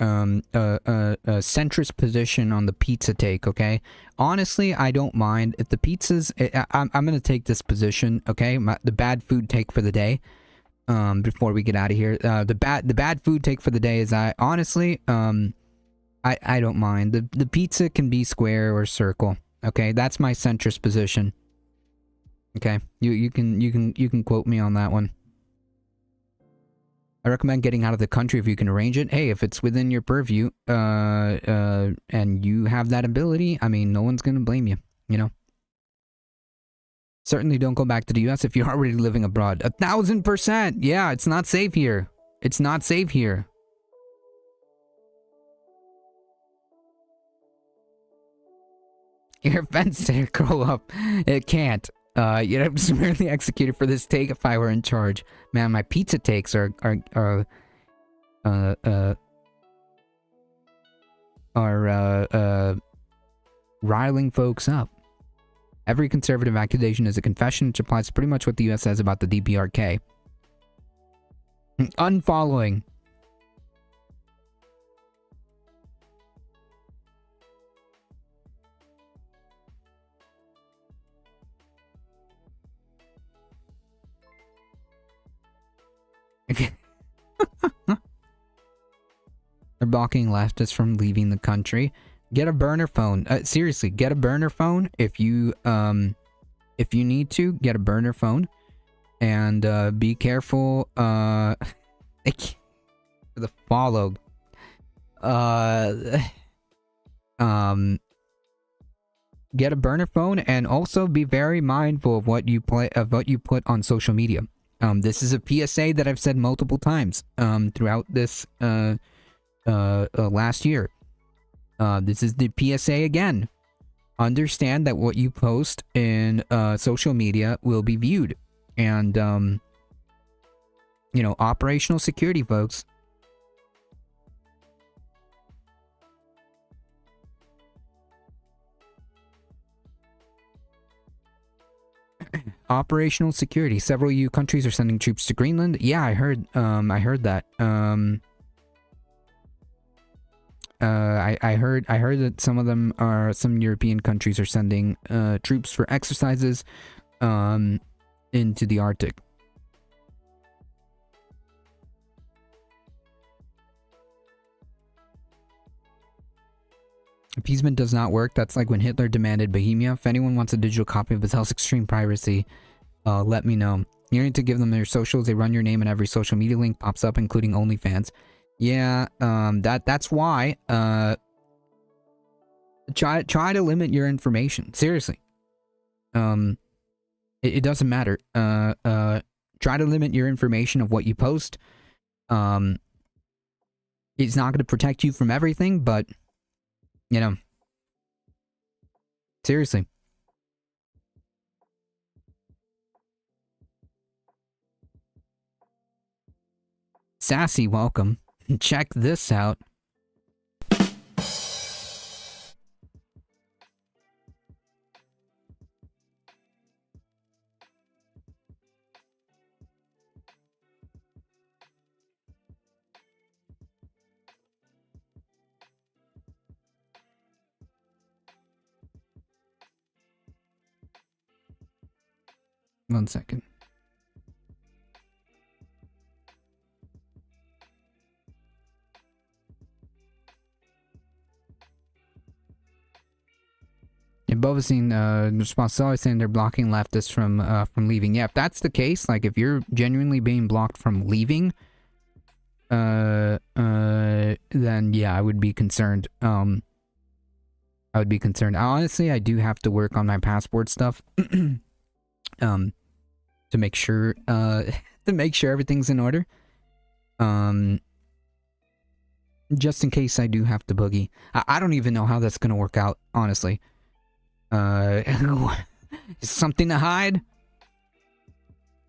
centrist position on the pizza take. Okay, honestly, I don't mind if the pizzas. I'm gonna take this position. Okay, the bad food take for the day. Before we get out of here, the bad food take for the day is I honestly I don't mind. The pizza can be square or circle. Okay, that's my centrist position. Okay, you can quote me on that one. I recommend getting out of the country if you can arrange it. Hey, if it's within your purview, and you have that ability, I mean, no one's gonna blame you, you know? Certainly don't go back to the US if you're already living abroad. 1000%! Yeah, it's not safe here. It's not safe here. Your offense to grow up. It can't. You'd have to summarily executed for this take if I were in charge. Man, my pizza takes are riling folks up. Every conservative accusation is a confession, which applies to pretty much what the US says about the DPRK. Unfollowing. They're blocking leftists from leaving the country. Get a burner phone. Seriously, get a burner phone if you need to. Get a burner phone, and be careful. For the follow. Get a burner phone, and also be very mindful of what you put on social media. This is a PSA that I've said multiple times throughout this last year. This is the PSA again. Understand that what you post in social media will be viewed, and operational security, folks. Operational security. Several EU countries are sending troops to Greenland. Yeah, I heard that. I heard that some European countries are sending troops for exercises into the Arctic. Appeasement does not work. That's like when Hitler demanded Bohemia. If anyone wants a digital copy of Bethel's extreme piracy, let me know. You need to give them their socials. They run your name and every social media link pops up, including OnlyFans. Yeah, that's why. Try to limit your information. Seriously. It doesn't matter. Try to limit your information of what you post. It's not going to protect you from everything, but seriously. Sassy, welcome. Check this out. One second. Yeah, Bovacine, in response to always saying they're blocking leftists from leaving. Yeah, if that's the case, like if you're genuinely being blocked from leaving, then yeah, I would be concerned. I would be concerned. Honestly, I do have to work on my passport stuff. To make sure everything's in order. Just in case I do have to boogie. I don't even know how that's gonna work out, honestly. Something to hide?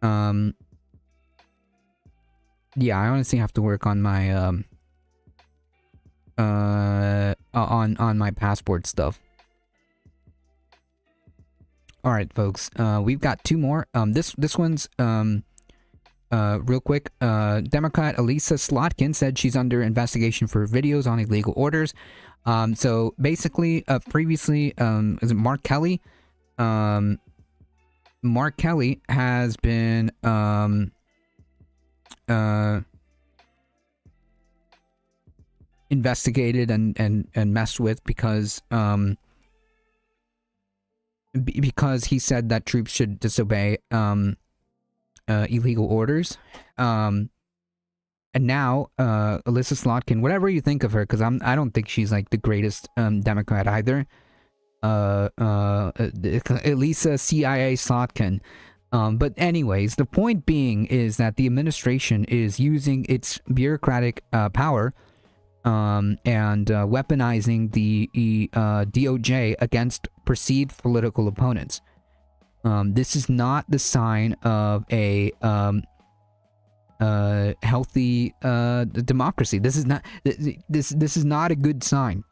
Yeah, I honestly have to work on my on my passport stuff. All right, folks. We've got two more. This one's real quick. Democrat Elisa Slotkin said she's under investigation for videos on illegal orders. So basically, previously, is it Mark Kelly? Mark Kelly has been investigated and messed with because he said that troops should disobey illegal orders. And now Elisa Slotkin, whatever you think of her, because I don't think she's like the greatest Democrat either. Elisa CIA Slotkin. But anyways, the point being is that the administration is using its bureaucratic power and weaponizing the DOJ against perceived political opponents. This is not the sign of a healthy democracy. This is not this is not a good sign.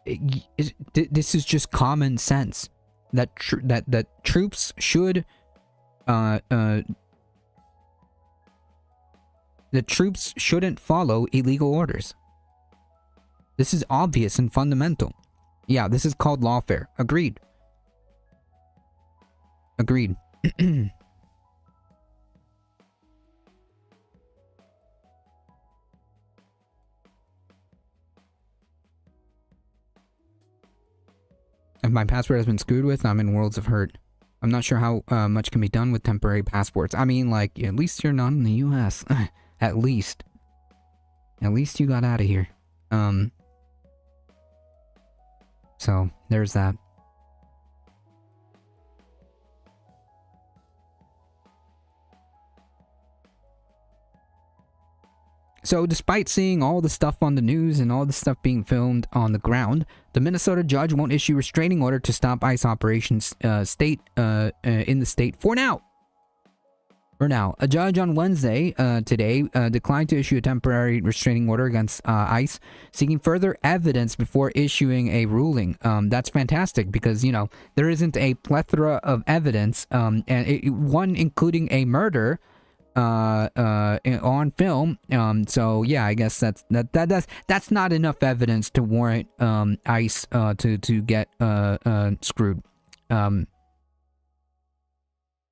This is just common sense that that troops should the troops shouldn't follow illegal orders. This is obvious and fundamental. Yeah, this is called lawfare. Agreed. Agreed. If my passport has been screwed with, I'm in worlds of hurt. I'm not sure how much can be done with temporary passports. I mean, like, at least you're not in the U.S. At least. At least you got out of here. So, there's that. So, despite seeing all the stuff on the news and all the stuff being filmed on the ground, the Minnesota judge won't issue restraining order to stop ICE operations in the state for now. For now, a judge on Wednesday, today, declined to issue a temporary restraining order against ICE, seeking further evidence before issuing a ruling. That's fantastic because, you know, there isn't a plethora of evidence, and one including a murder on film. So yeah, I guess that's not enough evidence to warrant ICE to get screwed.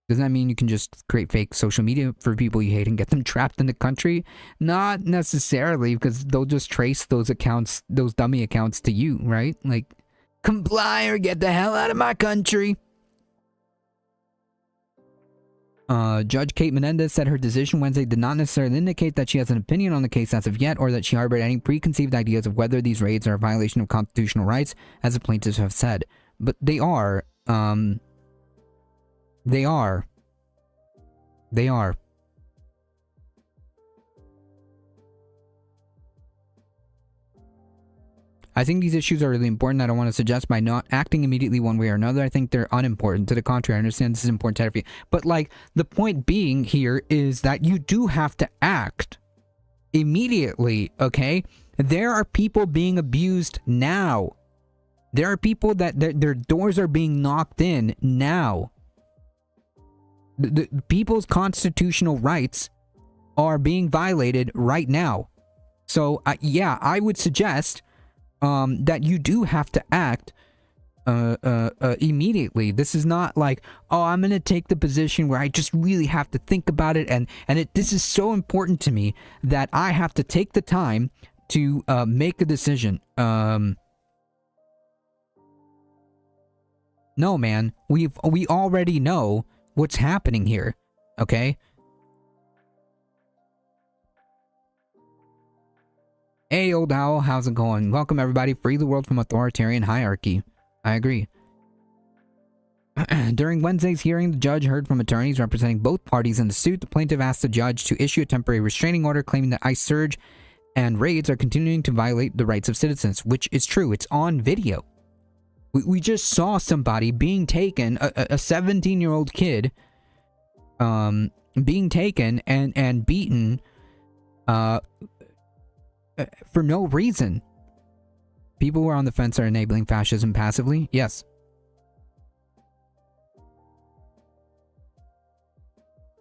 Does that mean you can just create fake social media for people you hate and get them trapped in the country? Not necessarily, because they'll just trace those accounts, those dummy accounts, to you, right? Like, comply or get the hell out of my country. Judge Kate Menendez said her decision Wednesday did not necessarily indicate that she has an opinion on the case as of yet, or that she harbored any preconceived ideas of whether these raids are a violation of constitutional rights, as the plaintiffs have said. But they are. They are. They are. I think these issues are really important. I don't want to suggest by not acting immediately one way or another. I think they're unimportant. To the contrary, I understand this is important to everything. But, like, the point being here is that you do have to act immediately, okay? There are people being abused now. There are people that their doors are being knocked in now. The people's constitutional rights are being violated right now. So, yeah, I would suggest that you do have to act immediately. This is not like, oh, I'm going to take the position where I just really have to think about it, and this is so important to me that I have to take the time to make a decision. No, man, we already know what's happening here, okay? Hey, Old Owl, how's it going? Welcome, everybody. Free the world from authoritarian hierarchy. I agree. During Wednesday's hearing, the judge heard from attorneys representing both parties in the suit. The plaintiff asked the judge to issue a temporary restraining order, claiming that ICE surge and raids are continuing to violate the rights of citizens, which is true. It's on video. We just saw somebody being taken, a 17-year-old kid, being taken and beaten for no reason. People who are on the fence are enabling fascism passively? Yes.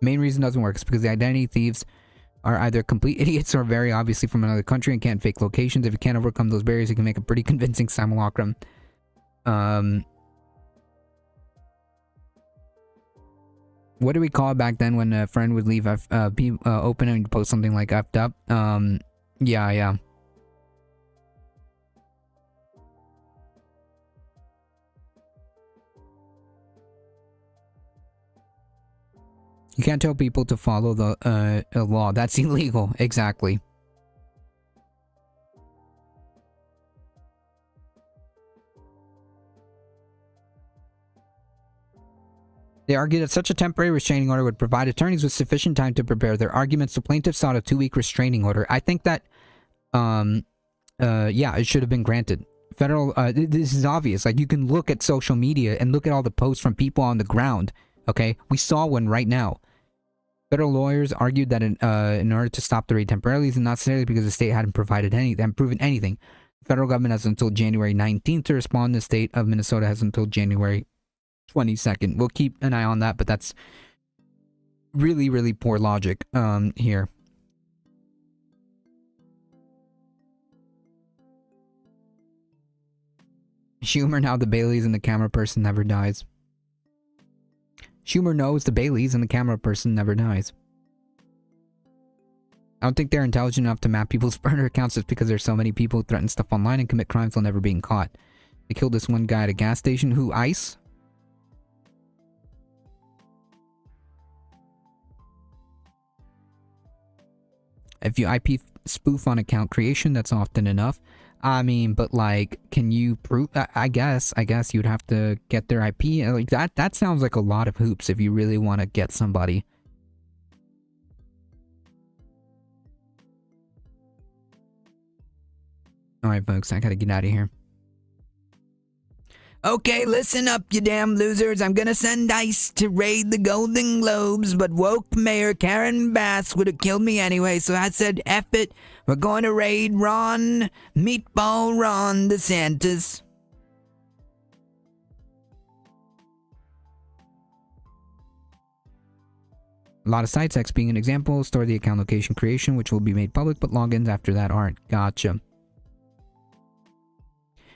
Main reason doesn't work is because the identity thieves are either complete idiots or very obviously from another country and can't fake locations. If you can't overcome those barriers, you can make a pretty convincing simulacrum. What do we call it back then when a friend would leave open and post something like effed up? Yeah. You can't tell people to follow the law. That's illegal. Exactly. They argued that such a temporary restraining order would provide attorneys with sufficient time to prepare their arguments. The plaintiff sought a 2-week restraining order. I think that, yeah, it should have been granted. Federal, this is obvious. Like, you can look at social media and look at all the posts from people on the ground. Okay, we saw one right now. Federal lawyers argued that in order to stop the raid temporarily is not necessarily because the state hadn't provided proven anything. The federal government has until January 19th to respond. The state of Minnesota has until January 22nd. We'll keep an eye on that, but that's really, really poor logic here. Schumer, now the Baileys and the camera person never dies. Schumer knows the Baileys and the camera person never dies. I don't think they're intelligent enough to map people's burner accounts just because there's so many people who threaten stuff online and commit crimes while never being caught. They killed this one guy at a gas station. Who? ICE? If you IP spoof on account creation, that's often enough. I mean, but like, can you prove? I guess you'd have to get their IP. Like that sounds like a lot of hoops if you really want to get somebody. All right, folks, I gotta get out of here. Okay, listen up, you damn losers. I'm gonna send ICE to raid the Golden Globes, but woke Mayor Karen Bass would have killed me anyway, so I said, F it. We're going to raid Meatball Ron DeSantis. A lot of sites, X being an example, store the account location creation, which will be made public, but logins after that aren't. Gotcha.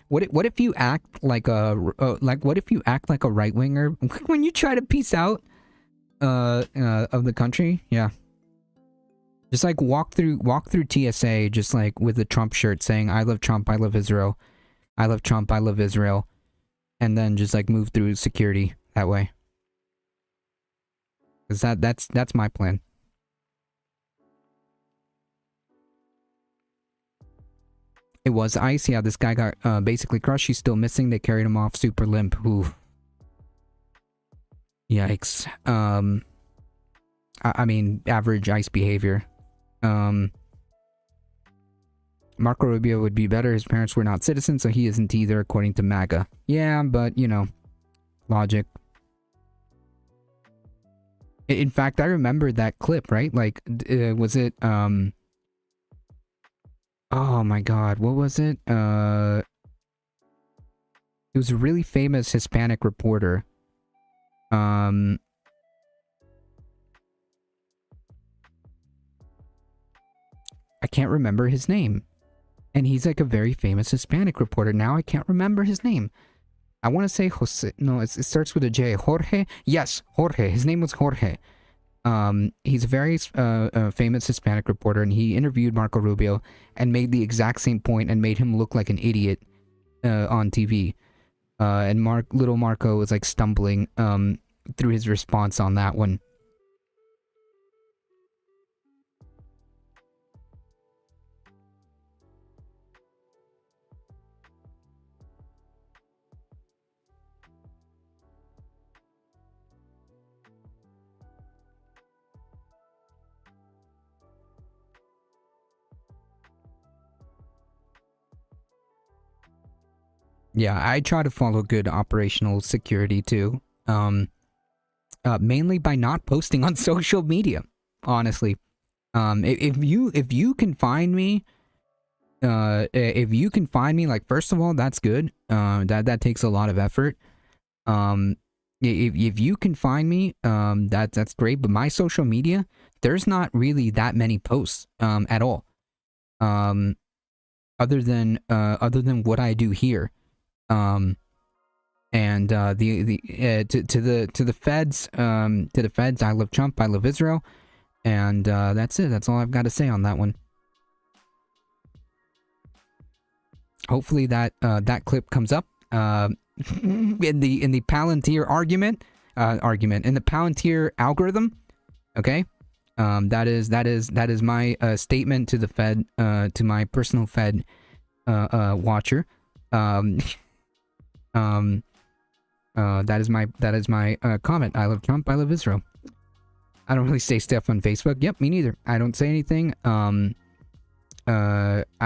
What if you act like a what if you act like a right winger when you try to peace out of the country? Yeah. Just like walk through TSA just like with a Trump shirt saying I love Trump, I love Israel. I love Trump, I love Israel. And then just like move through security that way. Cuz that's my plan. It was ICE. Yeah, this guy got basically crushed. He's still missing. They carried him off super limp. Ooh. Yikes. I mean, average ICE behavior. Marco Rubio would be better. His parents were not citizens, so he isn't either, according to MAGA. Yeah, but, you know, logic. In fact, I remember that clip, right? Like, was it, oh my god, what was it? It was a really famous Hispanic reporter. I can't remember his name. And he's like a very famous Hispanic reporter. Now I can't remember his name. I want to say Jose. No, it starts with a J. Jorge? Yes, Jorge. His name was Jorge. He's a very famous Hispanic reporter, and he interviewed Marco Rubio and made the exact same point and made him look like an idiot on TV. And little Marco was like stumbling through his response on that one. Yeah, I try to follow good operational security too. Mainly by not posting on social media, honestly. If you can find me, like, first of all, that's good. That takes a lot of effort. If you can find me, that's great. But my social media, there's not really that many posts at all. Other than what I do here. And to the feds, I love Trump, I love Israel, and that's it. That's all I've got to say on that one. Hopefully that clip comes up in the Palantir argument in the Palantir algorithm. Okay, that is my statement to the Fed, to my personal Fed watcher. That is my comment. I love Trump, I love Israel. I don't really say stuff on Facebook. Yep, me neither. I don't say anything. I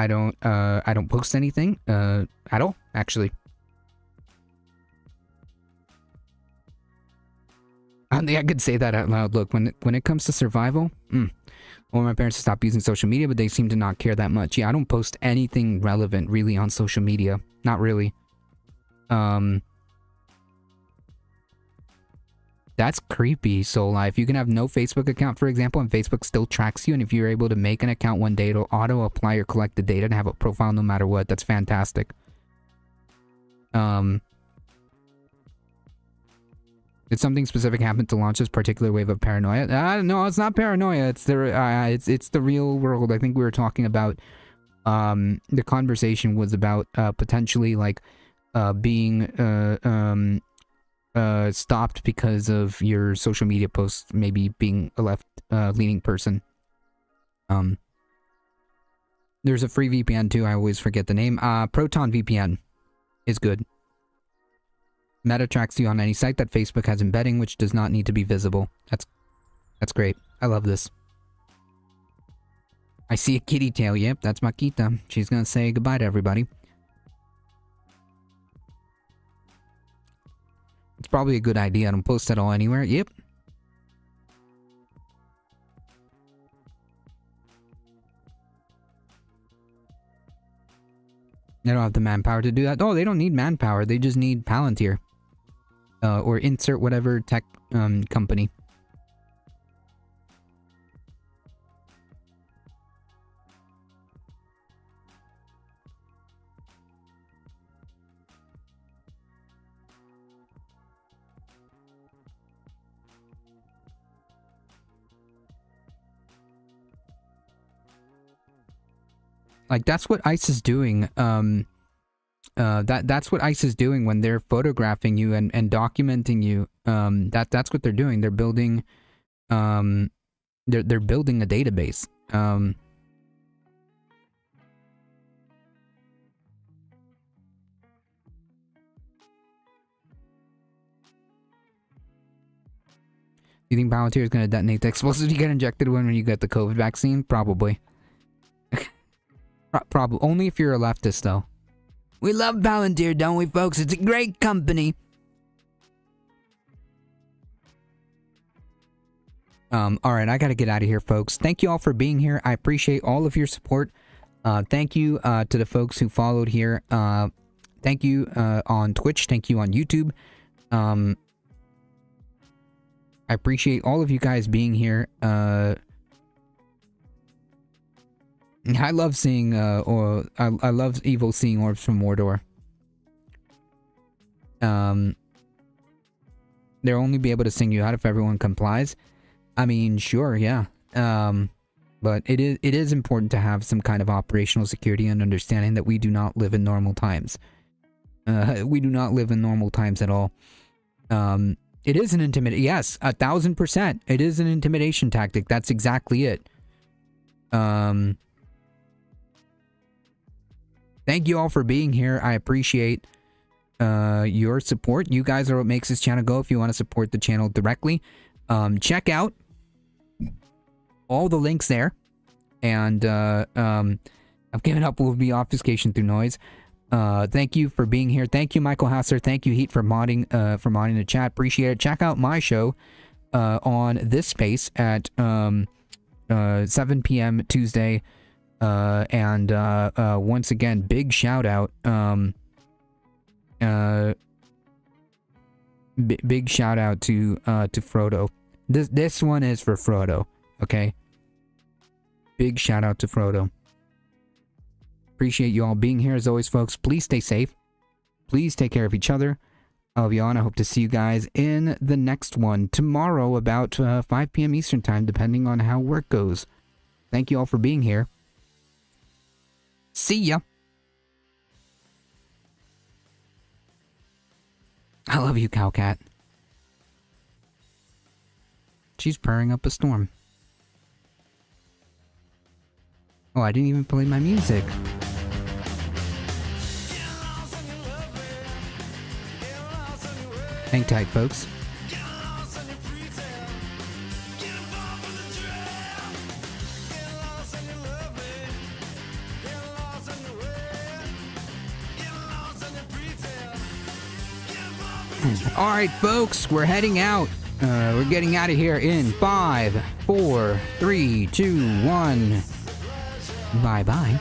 don't post anything at all, actually. I don't think I could say that out loud. Look, when it comes to survival, I want my parents to stop using social media, but they seem to not care that much. Yeah, I don't post anything relevant really on social media. Not really. That's creepy. So if you can have no Facebook account, for example, and Facebook still tracks you, and if you're able to make an account one day, it'll auto apply or collect the data and have a profile no matter what. That's fantastic. Did something specific happen to launch this particular wave of paranoia? No, it's not paranoia. It's the real world. I think we were talking about. The conversation was about potentially like being stopped because of your social media posts, maybe being a left leaning person. There's a free VPN too. I always forget the name. Proton VPN is good. Meta tracks you on any site that Facebook has embedding, which does not need to be visible. That's great. I love this. I see a kitty tail. Yep, that's Makita. She's gonna say goodbye to everybody. It's probably a good idea. I don't post it all anywhere. Yep. They don't have the manpower to do that. Oh, they don't need manpower. They just need Palantir. Or insert whatever tech company. Like, that's what ICE is doing. That's what ICE is doing when they're photographing you and documenting you. That's what they're doing. They're building, they're building a database. You think Palantir is going to detonate the explosives you get injected when you get the COVID vaccine? Probably. Probably. Only if you're a leftist, though. We love Palantir, don't we, folks? It's a great company. Alright, I gotta get out of here, folks. Thank you all for being here. I appreciate all of your support. Thank you to the folks who followed here. Thank you on Twitch. Thank you on YouTube. I appreciate all of you guys being here. I love seeing, I love Evil seeing orbs from Mordor. They'll only be able to sing you out if everyone complies. I mean, sure, yeah. But it is important to have some kind of operational security and understanding that we do not live in normal times. We do not live in normal times at all. It is an intimidation. Yes, 1000%. It is an intimidation tactic. That's exactly it. Thank you all for being here. I appreciate your support. You guys are what makes this channel go. If you want to support the channel directly, check out all the links there. And I've given up with the obfuscation through noise. Thank you for being here. Thank you, Michael Hasser. Thank you, Heat, for modding the chat. Appreciate it. Check out my show on this space at 7 p.m. Tuesday. And once again, big shout out. Big shout out to Frodo. This one is for Frodo. Okay. Big shout out to Frodo. Appreciate you all being here as always, folks. Please stay safe. Please take care of each other. I love you all, and I hope to see you guys in the next one tomorrow about 5 p.m. Eastern time, depending on how work goes. Thank you all for being here. See ya. I love you, Cowcat. She's purring up a storm. Oh, I didn't even play my music. Hang tight, folks. All right, folks, we're heading out. We're getting out of here in 5, 4, 3, 2, 1. Bye-bye.